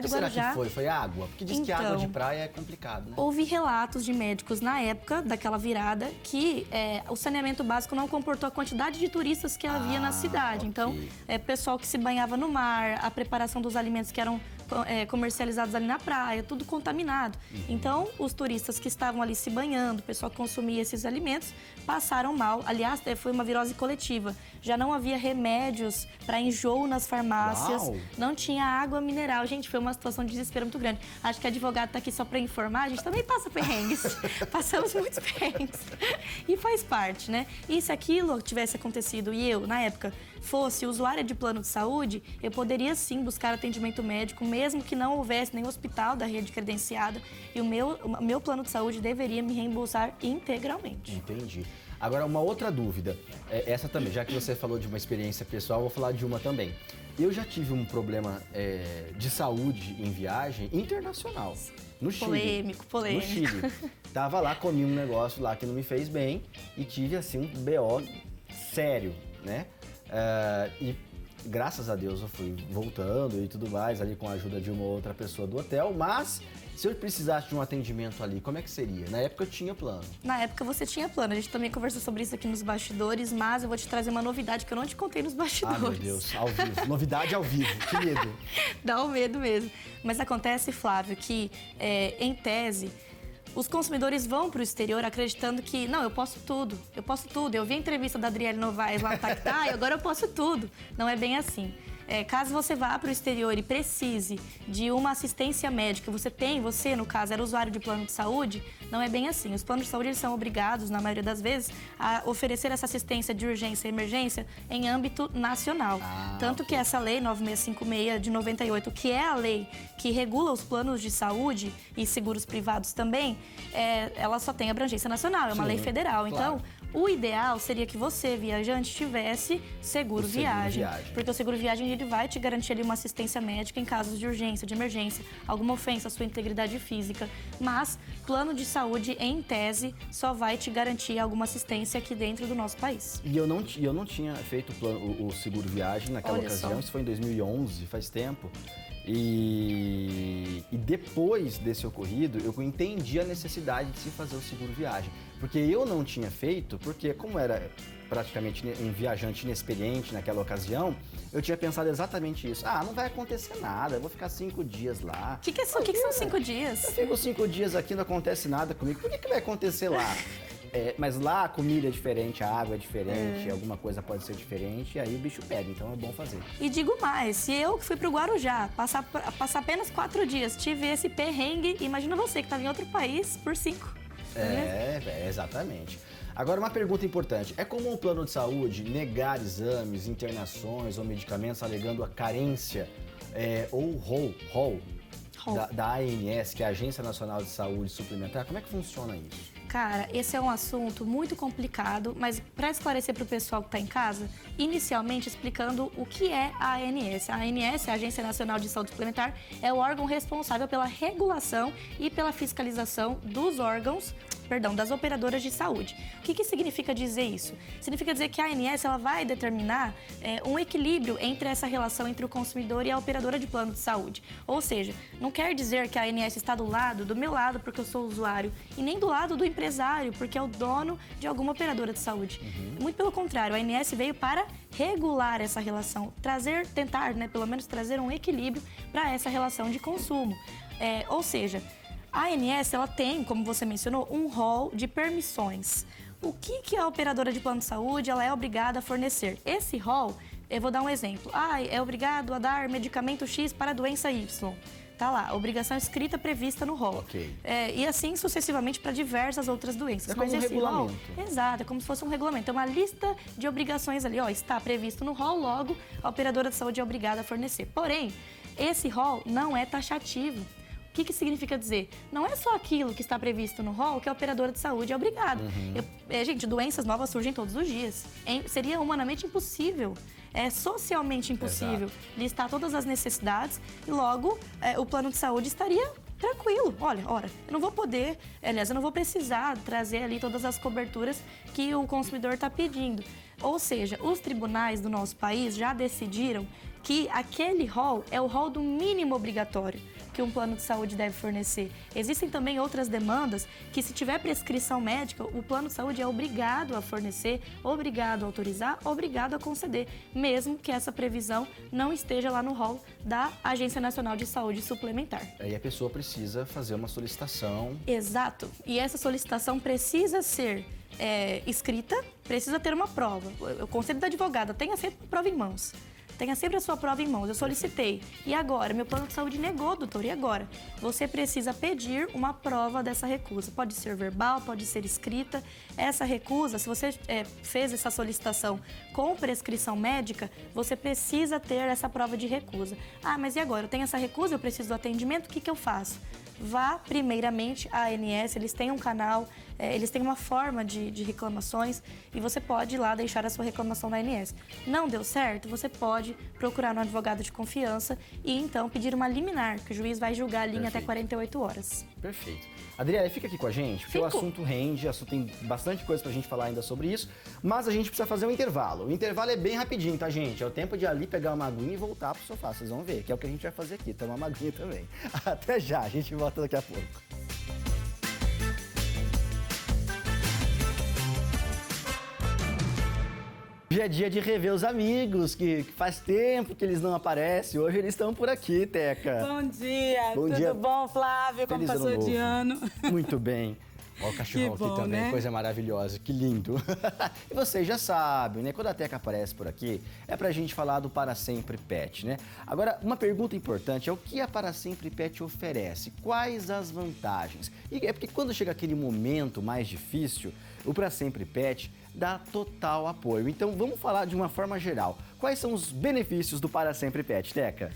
do Guarujá. Será que foi? Foi água? Porque diz que água de praia é complicado, né? Houve relatos de médicos na época daquela virada que o saneamento básico não comportou a quantidade de turistas que havia na cidade. Ok. Então, pessoal que se banhava no mar, a preparação dos alimentos que eram comercializados ali na praia, tudo contaminado. Então, os turistas que estavam ali se banhando, o pessoal que consumia esses alimentos, passaram mal. Aliás, foi uma virose coletiva. Já não havia remédios para enjoo nas farmácias, não tinha água mineral. Gente, foi uma situação de desespero muito grande. Acho que a advogada está aqui só para informar, a gente também passa perrengues. Passamos muitos perrengues. E faz parte, né? E se aquilo tivesse acontecido e eu, na época, fosse usuária de plano de saúde, eu poderia sim buscar atendimento médico, mesmo que não houvesse nenhum hospital da rede credenciada, e o meu plano de saúde deveria me reembolsar integralmente. Entendi. Agora, uma outra dúvida, essa também, já que você falou de uma experiência pessoal, eu vou falar de uma também. Eu já tive um problema de saúde em viagem internacional, no Chile. Polêmico. No Chile. Tava lá, comi um negócio lá que não me fez bem e tive, assim, um BO sério, né? E graças a Deus eu fui voltando e tudo mais, ali com a ajuda de uma outra pessoa do hotel, mas se eu precisasse de um atendimento ali, como é que seria? Na época eu tinha plano. Na época você tinha plano, a gente também conversou sobre isso aqui nos bastidores, mas eu vou te trazer uma novidade que eu não te contei nos bastidores. Ah, meu Deus, ao vivo. Novidade ao vivo, que medo. Dá um medo mesmo. Mas acontece, Flávio, que em tese, os consumidores vão para o exterior acreditando que, não, eu posso tudo. Eu vi a entrevista da Adriele Novaes lá no Tactá e agora eu posso tudo. Não é bem assim. Caso você vá para o exterior e precise de uma assistência médica, você, no caso, era usuário de plano de saúde, não é bem assim. Os planos de saúde eles são obrigados, na maioria das vezes, a oferecer essa assistência de urgência e emergência em âmbito nacional. Tanto que essa lei 9656 de 98, que é a lei que regula os planos de saúde e seguros privados também, ela só tem abrangência nacional, é uma lei federal. Claro. Então, o ideal seria que você, viajante, tivesse seguro viagem. Porque o seguro viagem ele vai te garantir ali uma assistência médica em casos de urgência, de emergência, alguma ofensa à sua integridade física. Mas plano de saúde, em tese, só vai te garantir alguma assistência aqui dentro do nosso país. E eu não tinha feito o seguro viagem naquela ocasião, isso foi em 2011, faz tempo. E depois desse ocorrido, eu entendi a necessidade de se fazer o seguro viagem. Porque eu não tinha feito, porque como era praticamente um viajante inexperiente naquela ocasião, eu tinha pensado exatamente isso. Não vai acontecer nada, eu vou ficar 5 dias lá. O que são 5 dias? Eu fico 5 dias aqui, não acontece nada comigo. Por que vai acontecer lá? Mas lá a comida é diferente, a água é diferente, alguma coisa pode ser diferente, e aí o bicho pega, então é bom fazer. E digo mais, se eu que fui pro Guarujá, passar apenas 4 dias, tive esse perrengue, imagina você que estava em outro país por 5. Exatamente. Agora, uma pergunta importante. É comum o plano de saúde negar exames, internações ou medicamentos alegando a carência ou ROL da ANS, que é a Agência Nacional de Saúde Suplementar? Como é que funciona isso? Cara, esse é um assunto muito complicado, mas para esclarecer para o pessoal que está em casa, inicialmente explicando o que é a ANS. A ANS, a Agência Nacional de Saúde Suplementar, é o órgão responsável pela regulação e pela fiscalização das operadoras de saúde. O que significa dizer isso? Significa dizer que a ANS ela vai determinar um equilíbrio entre essa relação entre o consumidor e a operadora de plano de saúde. Ou seja, não quer dizer que a ANS está do meu lado porque eu sou usuário, e nem do lado do empresário, porque é o dono de alguma operadora de saúde. Muito pelo contrário, a ANS veio para regular essa relação, tentar, pelo menos trazer um equilíbrio para essa relação de consumo. Ou seja, a ANS ela tem, como você mencionou, um rol de permissões. O que a operadora de plano de saúde ela é obrigada a fornecer? Esse rol, eu vou dar um exemplo. É obrigado a dar medicamento X para a doença Y. Tá lá, obrigação escrita prevista no rol. Ok. E assim sucessivamente para diversas outras doenças. É como um regulamento. Exato, é como se fosse um regulamento. É uma lista de obrigações ali, está previsto no rol, logo a operadora de saúde é obrigada a fornecer. Porém, esse rol não é taxativo. O que significa dizer? Não é só aquilo que está previsto no rol que a operadora de saúde é obrigada. Gente, doenças novas surgem todos os dias. Seria humanamente impossível, socialmente impossível listar todas as necessidades e logo o plano de saúde estaria tranquilo. Olha, eu não vou poder, aliás, eu não vou precisar trazer ali todas as coberturas que o consumidor está pedindo. Ou seja, os tribunais do nosso país já decidiram que aquele rol é o rol do mínimo obrigatório que um plano de saúde deve fornecer. Existem também outras demandas que, se tiver prescrição médica, o plano de saúde é obrigado a fornecer, obrigado a autorizar, obrigado a conceder, mesmo que essa previsão não esteja lá no rol da Agência Nacional de Saúde Suplementar. Aí a pessoa precisa fazer uma solicitação. Exato. E essa solicitação precisa ser escrita, precisa ter uma prova. O conselho da advogada tenha sempre uma prova em mãos. Tenha sempre a sua prova em mãos. Eu solicitei. E agora? Meu plano de saúde negou, doutor. E agora? Você precisa pedir uma prova dessa recusa. Pode ser verbal, pode ser escrita. Essa recusa, se você fez essa solicitação com prescrição médica, você precisa ter essa prova de recusa. Ah, mas e agora? Eu tenho essa recusa, eu preciso do atendimento, o que eu faço? Vá primeiramente à ANS, eles têm um canal, eles têm uma forma de reclamações e você pode ir lá deixar a sua reclamação na ANS. Não deu certo? Você pode procurar um advogado de confiança e então pedir uma liminar, que o juiz vai julgar ali em até 48 horas. Perfeito. Adriana, fica aqui com a gente, porque o assunto rende, tem bastante coisa pra gente falar ainda sobre isso, mas a gente precisa fazer um intervalo. O intervalo é bem rapidinho, tá, gente? É o tempo de ir ali pegar uma aguinha e voltar pro sofá, vocês vão ver, que é o que a gente vai fazer aqui, tomar uma aguinha também. Até já, a gente volta daqui a pouco. Hoje é dia de rever os amigos, que faz tempo que eles não aparecem. Hoje eles estão por aqui, Teca. Bom dia, Bom tudo dia. bom, Flávio? Como Feliz passou ano de novo. ano? Muito bem. Ó, o cachorrão Que bom, aqui também, né? coisa maravilhosa, que lindo. E vocês já sabem, né? Quando a Teca aparece por aqui, é pra gente falar do Para Sempre Pet, né? Agora, uma pergunta importante é o que a Para Sempre Pet oferece? Quais as vantagens? E é porque quando chega aquele momento mais difícil, o Para Sempre Pet dá total apoio. Então, vamos falar de uma forma geral. Quais são os benefícios do Para Sempre Pet, Teca?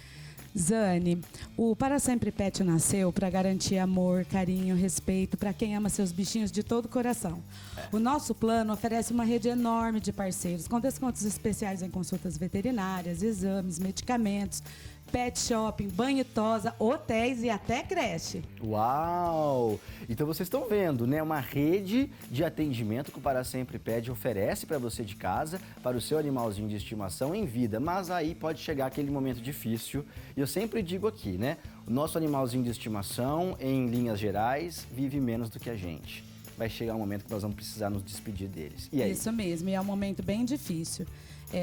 Zane, o Para Sempre Pet nasceu para garantir amor, carinho, respeito para quem ama seus bichinhos de todo o coração. O nosso plano oferece uma rede enorme de parceiros, com descontos especiais em consultas veterinárias, exames, medicamentos, pet shopping, banho e tosa, hotéis e até creche. Uau! Então vocês estão vendo, né? Uma rede de atendimento que o Para Sempre Pet oferece para você de casa, para o seu animalzinho de estimação em vida. Mas aí pode chegar aquele momento difícil. E eu sempre digo aqui, né? O nosso animalzinho de estimação, em linhas gerais, vive menos do que a gente. Vai chegar um momento que nós vamos precisar nos despedir deles. E aí? Isso mesmo, e é um momento bem difícil.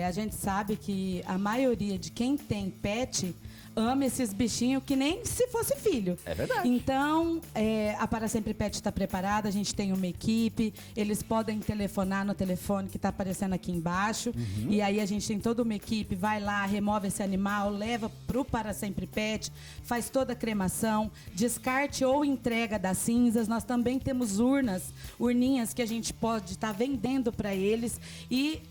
A gente sabe que a maioria de quem tem pet ama esses bichinhos que nem se fosse filho. É verdade. Então, a Para Sempre Pet está preparada, a gente tem uma equipe, eles podem telefonar no telefone que está aparecendo aqui embaixo. E aí a gente tem toda uma equipe, vai lá, remove esse animal, leva pro Para Sempre Pet, faz toda a cremação, descarte ou entrega das cinzas. Nós também temos urninhas que a gente pode estar vendendo para eles e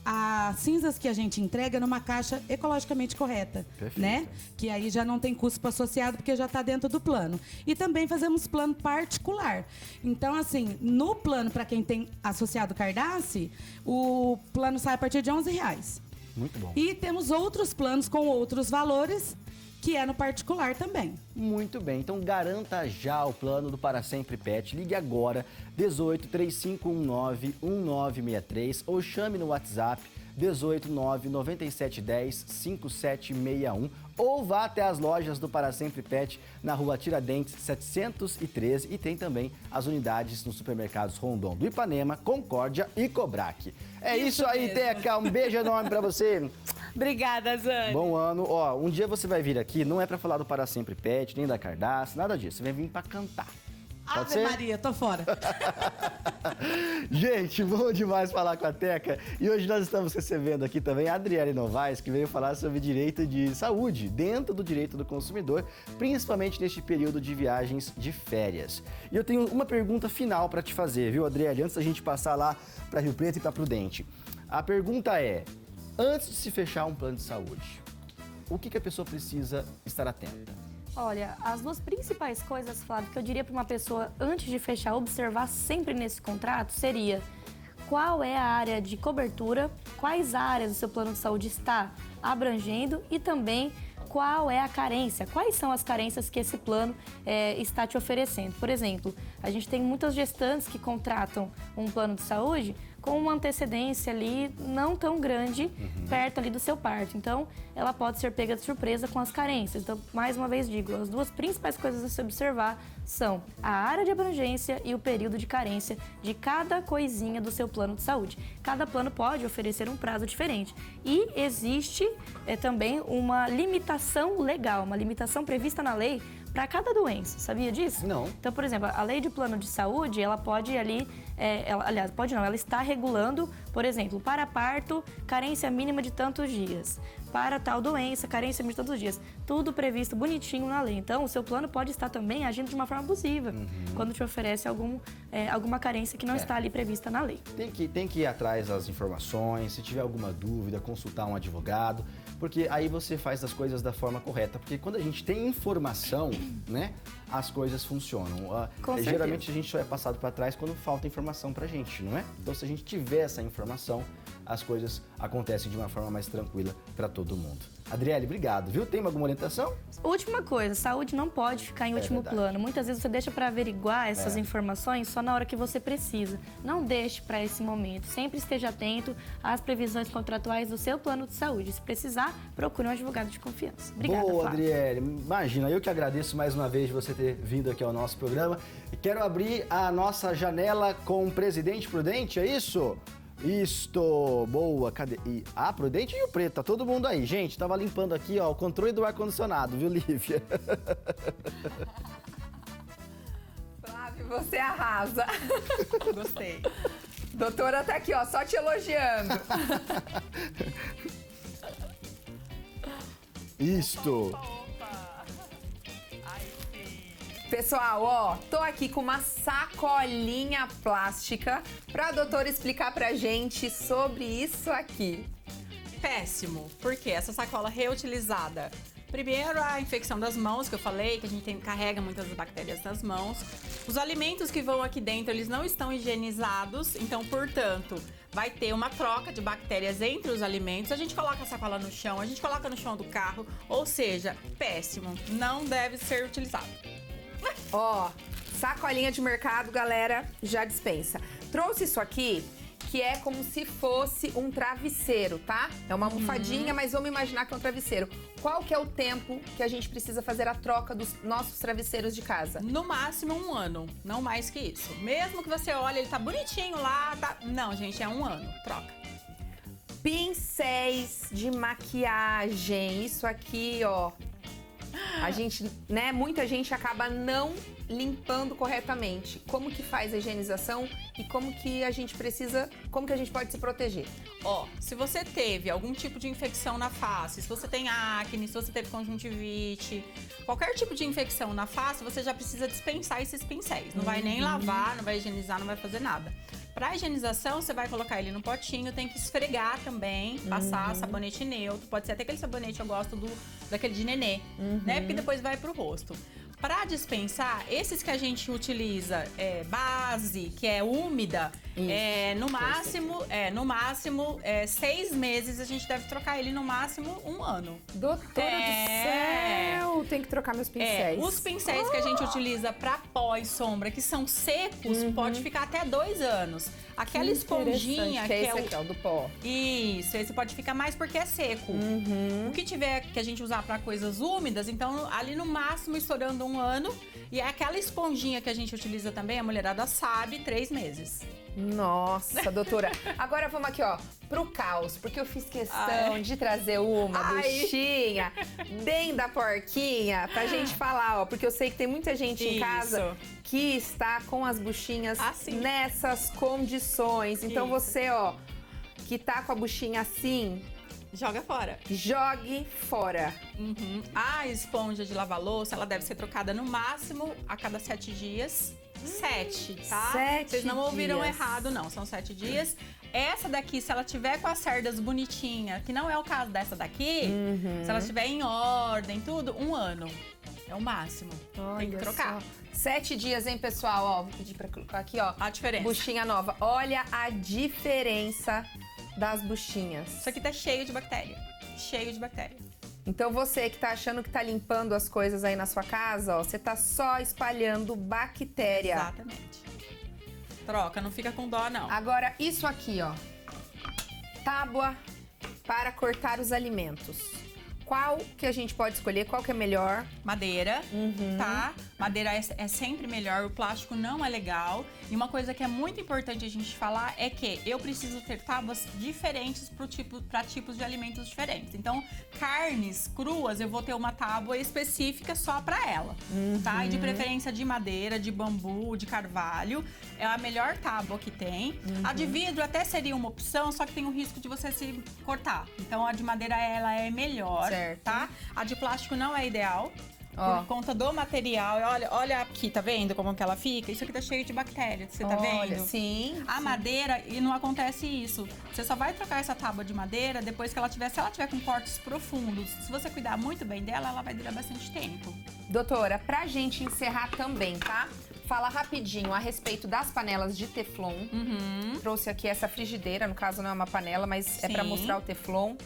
as cinzas que a gente entrega numa caixa ecologicamente correta, Perfeito. né? Que aí já não tem custo associado porque já está dentro do plano. E também fazemos plano particular. Então, assim, no plano para quem tem associado Cardace, o plano sai a partir de R$11. Muito bom. E temos outros planos com outros valores, que é no particular também. Muito bem, então garanta já o plano do Para Sempre Pet. Ligue agora, 18 3519 1963 ou chame no WhatsApp 18 99710 5761 ou vá até as lojas do Para Sempre Pet na Rua Tiradentes 713 e tem também as unidades nos supermercados Rondon do Ipanema, Concórdia e Cobrac. É isso aí, mesmo. Teca, um beijo enorme pra você. Obrigada, Zane. Bom ano. Ó, um dia você vai vir aqui, não é pra falar do Para Sempre Pet, nem da Cardace, nada disso. Você vai vir pra cantar. Pode Ave ser? Maria, tô fora. Gente, bom demais falar com a Teca. E hoje nós estamos recebendo aqui também a Adriele Novaes, que veio falar sobre direito de saúde, dentro do direito do consumidor, principalmente neste período de viagens de férias. E eu tenho uma pergunta final para te fazer, viu, Adriele? Antes da gente passar lá para Rio Preto e para Prudente. A pergunta é, antes de se fechar um plano de saúde, o que a pessoa precisa estar atenta? Olha, as duas principais coisas, Flávio, que eu diria para uma pessoa, antes de fechar, observar sempre nesse contrato, seria qual é a área de cobertura, quais áreas o seu plano de saúde está abrangendo e também qual é a carência, quais são as carências que esse plano está te oferecendo. Por exemplo, a gente tem muitas gestantes que contratam um plano de saúde com uma antecedência ali não tão grande perto ali do seu parto. Então, ela pode ser pega de surpresa com as carências. Então, mais uma vez digo, as duas principais coisas a se observar são a área de abrangência e o período de carência de cada coisinha do seu plano de saúde. Cada plano pode oferecer um prazo diferente. E existe também uma limitação legal, uma limitação prevista na lei para cada doença, sabia disso? Não. Então, por exemplo, a lei de plano de saúde, ela pode ali, ela está regulando, por exemplo, para parto, carência mínima de tantos dias. Para tal doença, carência mínima de tantos dias. Tudo previsto bonitinho na lei. Então, o seu plano pode estar também agindo de uma forma abusiva, quando te oferece alguma carência que não está ali prevista na lei. Tem que ir atrás das informações, se tiver alguma dúvida, consultar um advogado, porque aí você faz as coisas da forma correta. Porque quando a gente tem informação, né, as coisas funcionam. Geralmente a gente só é passado para trás quando falta informação pra gente, não é? Então, se a gente tiver essa informação, as coisas acontecem de uma forma mais tranquila para todo mundo. Adriele, obrigado, viu? Tem alguma orientação? Última coisa, saúde não pode ficar em último plano. Muitas vezes você deixa para averiguar essas informações só na hora que você precisa. Não deixe para esse momento. Sempre esteja atento às previsões contratuais do seu plano de saúde. Se precisar, procure um advogado de confiança. Obrigada, Boa, Flávia. Adriele. Imagina, eu que agradeço mais uma vez de você ter vindo aqui ao nosso programa. E quero abrir a nossa janela com o Presidente Prudente, é isso? Isto, boa, cadê? Prudente e o Preto, tá todo mundo aí. Gente, tava limpando aqui, ó, o controle do ar-condicionado, viu, Lívia? Flávio, você arrasa. Gostei. Doutora tá aqui, ó, só te elogiando. Isto. Pessoal, ó, tô aqui com uma sacolinha plástica pra doutora explicar pra gente sobre isso aqui. Péssimo, porque essa sacola reutilizada. Primeiro, a infecção das mãos, que eu falei, que a gente carrega muitas bactérias nas mãos. Os alimentos que vão aqui dentro, eles não estão higienizados, então, portanto, vai ter uma troca de bactérias entre os alimentos. A gente coloca a sacola no chão, a gente coloca no chão do carro, ou seja, péssimo, não deve ser utilizado. Ó, sacolinha de mercado, galera, já dispensa. Trouxe isso aqui, que é como se fosse um travesseiro, tá? É uma almofadinha, mas vamos imaginar que é um travesseiro. Qual que é o tempo que a gente precisa fazer a troca dos nossos travesseiros de casa? No máximo 1 ano, não mais que isso. Mesmo que você olhe, ele tá bonitinho lá, tá... Não, gente, é 1 ano, troca. Pincéis de maquiagem, isso aqui, ó. A gente, né, muita gente acaba não limpando corretamente. Como que faz a higienização e como que a gente pode se proteger? Ó, se você teve algum tipo de infecção na face, se você tem acne, se você teve conjuntivite, qualquer tipo de infecção na face, você já precisa dispensar esses pincéis. Não vai nem lavar, não vai higienizar, não vai fazer nada. Pra higienização, você vai colocar ele no potinho, tem que esfregar também, passar sabonete neutro. Pode ser até aquele sabonete, eu gosto daquele de nenê, né? Porque depois vai pro rosto. Pra dispensar, esses que a gente utiliza, base, que é úmida, no máximo 6 meses, a gente deve trocar ele no máximo 1 ano. Doutora do céu! Tem que trocar meus pincéis. Os pincéis que a gente utiliza pra pó e sombra, que são secos, pode ficar até 2 anos. Aquela esponjinha que é esse aqui, ó, do pó. Isso, esse pode ficar mais porque é seco. O que tiver que a gente usar pra coisas úmidas, então ali no máximo estourando 1 ano. E é aquela esponjinha que a gente utiliza também, a mulherada sabe, 3 meses. Nossa, doutora. Agora vamos aqui, ó, pro caos, porque eu fiz questão de trazer uma buchinha bem da porquinha pra gente falar, ó, porque eu sei que tem muita gente em casa que está com as buchinhas nessas condições. Então você, ó, que tá com a buchinha assim, joga fora. Jogue fora. A esponja de lavar louça, ela deve ser trocada no máximo a cada 7 dias. 7, tá? 7 Vocês não ouviram dias. errado, não. São 7 dias. essa daqui, se ela tiver com as cerdas bonitinha, que não é o caso dessa daqui, se ela estiver em ordem, tudo, 1 ano. É o máximo. Tem que trocar. Só. 7 dias, hein, pessoal? Ó, vou pedir pra colocar aqui, ó. A diferença. Buchinha nova. Olha a diferença das buchinhas. Isso aqui tá cheio de bactéria. Cheio de bactéria. Então você que tá achando que tá limpando as coisas aí na sua casa, ó, você tá só espalhando bactéria. Exatamente. Troca, não fica com dó, não. Agora, isso aqui, ó. Tábua para cortar os alimentos. Qual que a gente pode escolher? Qual que é melhor? Madeira, tá? Madeira é sempre melhor, o plástico não é legal. E uma coisa que é muito importante a gente falar é que eu preciso ter tábuas diferentes para tipos de alimentos diferentes. Então, carnes cruas, eu vou ter uma tábua específica só para ela, tá? E de preferência de madeira, de bambu, de carvalho. É a melhor tábua que tem. A de vidro até seria uma opção, só que tem o risco de você se cortar. Então, a de madeira, ela é melhor. Certo. Tá? A de plástico não é ideal. Ó. Por conta do material. Olha aqui, tá vendo como que ela fica? Isso aqui tá cheio de bactérias, você tá Olha, vendo? sim. A madeira, e não acontece isso. Você só vai trocar essa tábua de madeira depois que ela tiver, se ela tiver com cortes profundos. Se você cuidar muito bem dela, ela vai durar bastante tempo. Doutora, pra gente encerrar também, tá? Fala rapidinho a respeito das panelas de Teflon. Trouxe aqui essa frigideira, no caso não é uma panela, mas é pra Sim. mostrar o Teflon.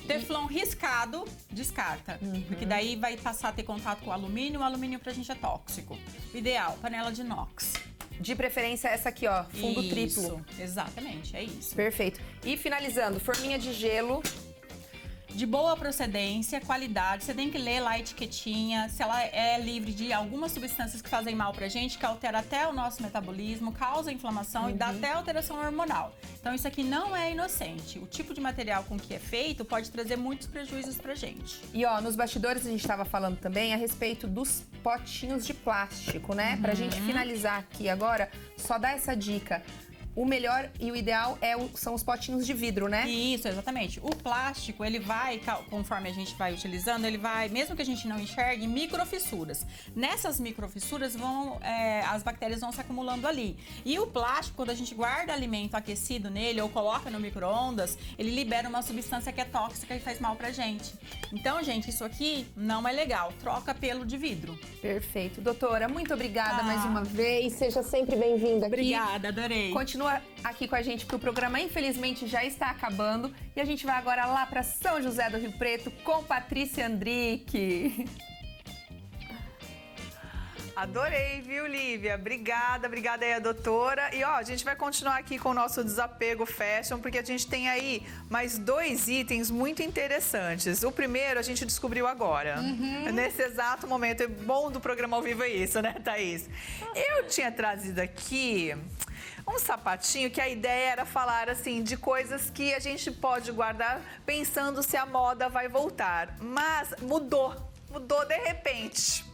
Teflon riscado, descarta. Porque daí vai passar a ter contato com o alumínio pra gente é tóxico. O ideal, panela de inox. De preferência essa aqui, ó, fundo Isso, triplo. exatamente, é isso. Perfeito. E finalizando, forminha de gelo. De boa procedência, qualidade, você tem que ler lá a etiquetinha, se ela é livre de algumas substâncias que fazem mal pra gente, que altera até o nosso metabolismo, causa inflamação e dá até alteração hormonal. Então isso aqui não é inocente. O tipo de material com que é feito pode trazer muitos prejuízos pra gente. E ó, nos bastidores a gente tava falando também a respeito dos potinhos de plástico, né? Pra gente finalizar aqui agora, só dar essa dica. O melhor e o ideal são os potinhos de vidro, né? Isso, exatamente. O plástico, ele vai, conforme a gente vai utilizando, ele vai, mesmo que a gente não enxergue, microfissuras. Nessas microfissuras as bactérias vão se acumulando ali. E o plástico, quando a gente guarda alimento aquecido nele ou coloca no micro-ondas, ele libera uma substância que é tóxica e faz mal pra gente. Então, gente, isso aqui não é legal. Troca pelo de vidro. Perfeito. Doutora, muito obrigada mais uma vez. Seja sempre bem-vinda aqui. Obrigada, adorei. Continua aqui com a gente, porque o programa, infelizmente, já está acabando. E a gente vai agora lá para São José do Rio Preto com Patrícia Andrique. Adorei, viu, Lívia? Obrigada aí a doutora. E ó, a gente vai continuar aqui com o nosso Desapego Fashion, porque a gente tem aí mais 2 itens muito interessantes. O primeiro a gente descobriu agora, nesse exato momento. É bom do programa ao vivo é isso, né, Thaís? Eu tinha trazido aqui um sapatinho que a ideia era falar assim de coisas que a gente pode guardar pensando se a moda vai voltar. Mas mudou de repente.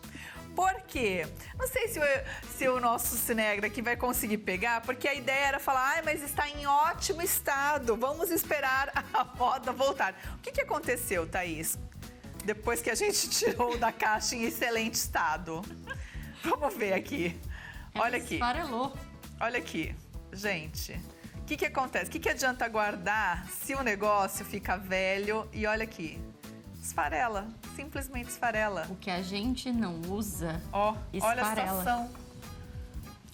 Por quê? Não sei se o nosso Cinegra aqui vai conseguir pegar, porque a ideia era falar, mas está em ótimo estado, vamos esperar a moda voltar. O que aconteceu, Thaís? Depois que a gente tirou da caixa em excelente estado. Vamos ver aqui. Olha aqui. Esfarelou. Olha aqui. Gente, o que acontece? O que adianta guardar se o negócio fica velho? E olha aqui. Esfarela, simplesmente esfarela. O que a gente não usa, Ó, olha a esfarela. situação.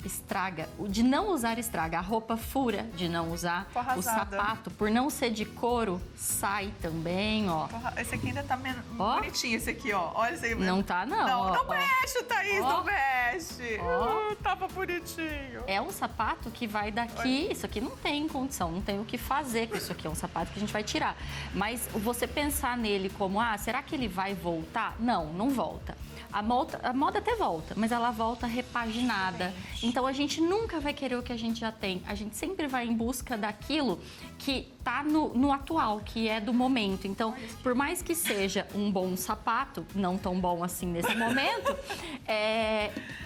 Estraga. O de não usar estraga. A roupa fura de não usar. Tô O arrasada. sapato, por não ser de couro, sai também, ó. Porra, esse aqui ainda tá Ó. bonitinho, esse aqui, ó. Olha esse aqui. Não tá, não. Não, ó, não ó. mexe, Thaís, Ó. não mexe. Ó. Tava bonitinho. É um sapato que vai daqui, isso aqui não tem condição, não tem o que fazer com isso aqui, é um sapato que a gente vai tirar. Mas você pensar nele como, será que ele vai voltar? Não, não volta. A moda até volta, mas ela volta repaginada. Então a gente nunca vai querer o que a gente já tem. A gente sempre vai em busca daquilo que tá no atual, que é do momento. Então, por mais que seja um bom sapato, não tão bom assim nesse momento,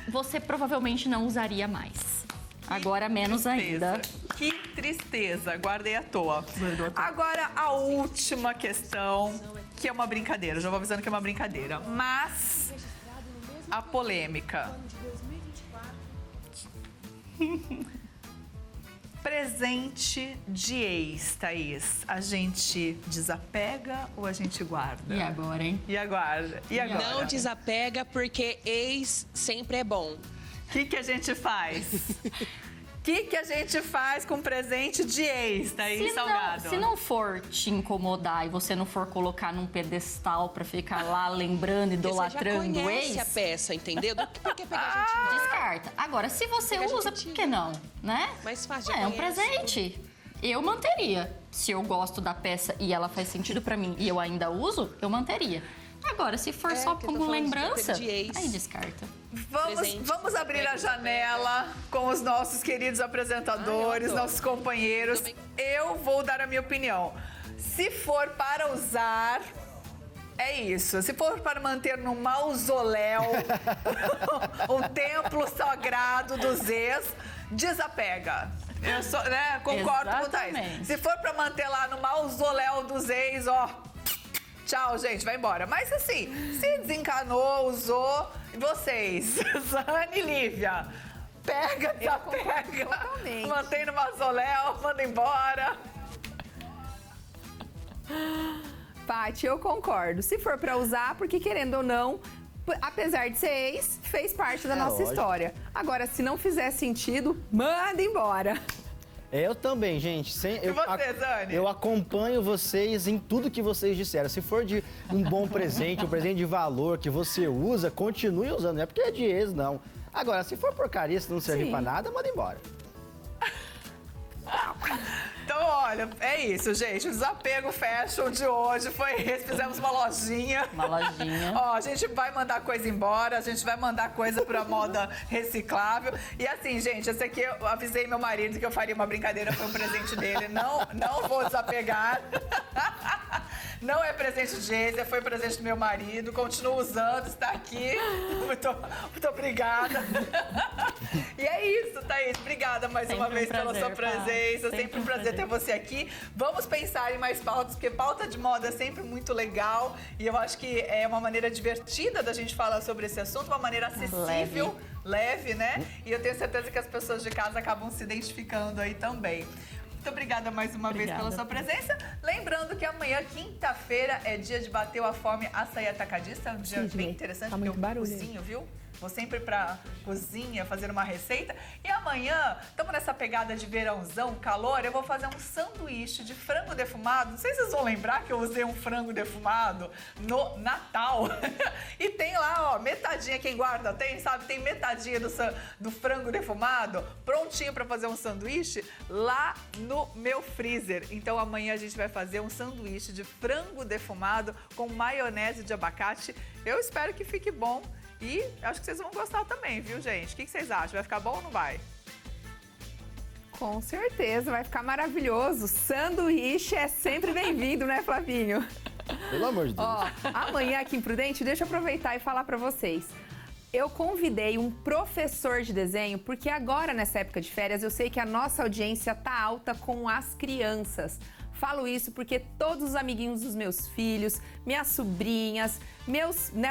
você provavelmente não usaria mais. Agora menos ainda. Que tristeza, guardei à toa. Agora a última questão, que é uma brincadeira, já vou avisando que é uma brincadeira. Mas a polêmica. Presente de ex, Thaís. A gente desapega ou a gente guarda? E agora, hein? E agora? E agora? Não desapega porque ex sempre é bom. O que a gente faz? O que a gente faz com presente de ex, Thaís Salgado? Se não for te incomodar e você não for colocar num pedestal pra ficar lá lembrando, idolatrando você já o conhece ex... a peça, entendeu? Por que pegar a gente nova? Descarta. Agora, se você usa, por que não? Né? Mais fácil, já É um conhece. presente. Eu manteria. Se eu gosto da peça e ela faz sentido pra mim e eu ainda uso, eu manteria. Agora, se for só porque eu tô como falando de lembrança, de ex. aí descarta. Vamos abrir a janela com os nossos queridos apresentadores, nossos companheiros. Eu vou dar a minha opinião. Se for para usar, é isso. Se for para manter no mausoléu, um templo sagrado dos ex, desapega. Eu concordo com o Thaís. Exatamente. Se for para manter lá no mausoléu dos ex, ó... Tchau, gente, vai embora. Mas assim, se desencanou, usou, vocês, Zane e Lívia, pega, desapega, mantém no mausoléu, manda embora. Paty, eu concordo. Se for pra usar, porque querendo ou não, apesar de ser ex, fez parte da nossa lógico. história. Agora, se não fizer sentido, manda embora. Eu também, gente. E você, Zane? Eu acompanho vocês em tudo que vocês disseram. Se for de um bom presente, um presente de valor que você usa, continue usando. Não é porque é de ex, não. Agora, se for porcaria, se não servir pra nada, manda embora. Então, olha, é isso, gente. O desapego fashion de hoje foi esse. Fizemos uma lojinha. Uma lojinha. Ó, a gente vai mandar coisa embora, a gente vai mandar coisa pra moda reciclável. E assim, gente, esse aqui eu avisei meu marido que eu faria uma brincadeira, foi um presente dele. Não vou desapegar. Não é presente de ex, foi presente do meu marido. Continuo usando, está aqui. Muito obrigada. E é isso, Thaís. Obrigada mais Sempre uma um vez pela prazer, sua presença. Pá. Sempre um prazer ter você aqui. Vamos pensar em mais pautas, porque pauta de moda é sempre muito legal. E eu acho que é uma maneira divertida da gente falar sobre esse assunto, uma maneira acessível, leve, né? E eu tenho certeza que as pessoas de casa acabam se identificando aí também. Muito obrigada mais uma vez pela sua presença. Lembrando que amanhã, quinta-feira, é dia de bater a fome açaí atacadista. É um dia bem interessante, porque eu cozinho, viu? Vou sempre pra cozinha fazer uma receita. E amanhã, estamos nessa pegada de verãozão, calor, eu vou fazer um sanduíche de frango defumado. Não sei se vocês vão lembrar que eu usei um frango defumado no Natal. E tem lá, ó, metadinha, quem guarda tem, sabe? Tem metadinha do frango defumado prontinho pra fazer um sanduíche lá no meu freezer. Então amanhã a gente vai fazer um sanduíche de frango defumado com maionese de abacate. Eu espero que fique bom. E acho que vocês vão gostar também, viu, gente? O que vocês acham? Vai ficar bom ou não vai? Com certeza, vai ficar maravilhoso. Sanduíche é sempre bem-vindo, né, Flavinho? Pelo amor de Deus. Ó, amanhã aqui em Prudente, deixa eu aproveitar e falar pra vocês. Eu convidei um professor de desenho, porque agora, nessa época de férias, eu sei que a nossa audiência tá alta com as crianças. Falo isso porque todos os amiguinhos dos meus filhos, minhas sobrinhas,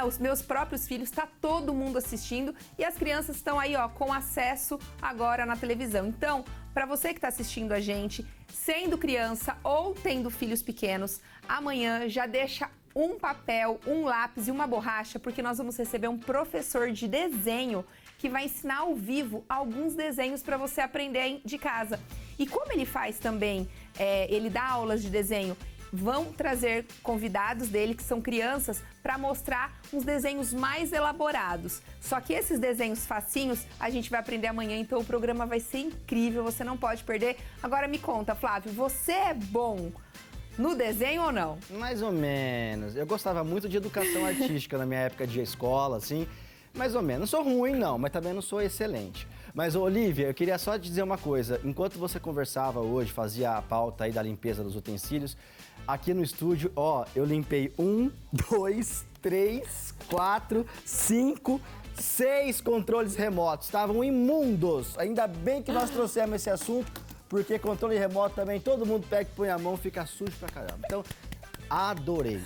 os meus próprios filhos, tá todo mundo assistindo e as crianças estão aí, ó, com acesso agora na televisão. Então, para você que está assistindo a gente, sendo criança ou tendo filhos pequenos, amanhã já deixa um papel, um lápis e uma borracha, porque nós vamos receber um professor de desenho que vai ensinar ao vivo alguns desenhos para você aprender de casa. E como ele faz também, ele dá aulas de desenho, vão trazer convidados dele, que são crianças, para mostrar uns desenhos mais elaborados. Só que esses desenhos facinhos a gente vai aprender amanhã, então o programa vai ser incrível, você não pode perder. Agora me conta, Flávio, você é bom no desenho ou não? Mais ou menos. Eu gostava muito de educação artística na minha época de escola, assim. Mais ou menos. Não sou ruim, não, mas também não sou excelente. Mas, Olivia, eu queria só te dizer uma coisa. Enquanto você conversava hoje, fazia a pauta aí da limpeza dos utensílios, aqui no estúdio, ó, eu limpei 1, 2, 3, 4, 5, 6 controles remotos. Estavam imundos. Ainda bem que nós trouxemos esse assunto, porque controle remoto também, todo mundo pega e põe a mão, fica sujo pra caramba. Então, Adorei.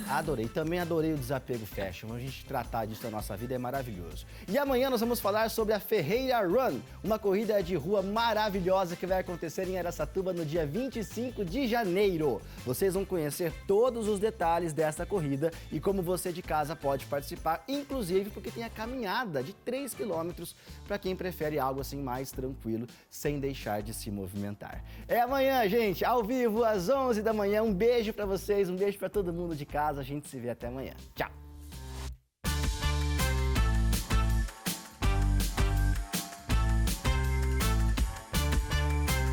Também adorei o Desapego Fashion. A gente tratar disso na nossa vida é maravilhoso. E amanhã nós vamos falar sobre a Ferreira Run, uma corrida de rua maravilhosa que vai acontecer em Araçatuba no dia 25 de janeiro. Vocês vão conhecer todos os detalhes dessa corrida e como você de casa pode participar, inclusive porque tem a caminhada de 3 quilômetros para quem prefere algo assim mais tranquilo, sem deixar de se movimentar. É amanhã, gente, ao vivo, às 11 da manhã. Um beijo para vocês, um beijo para todo mundo de casa. A gente se vê até amanhã. Tchau!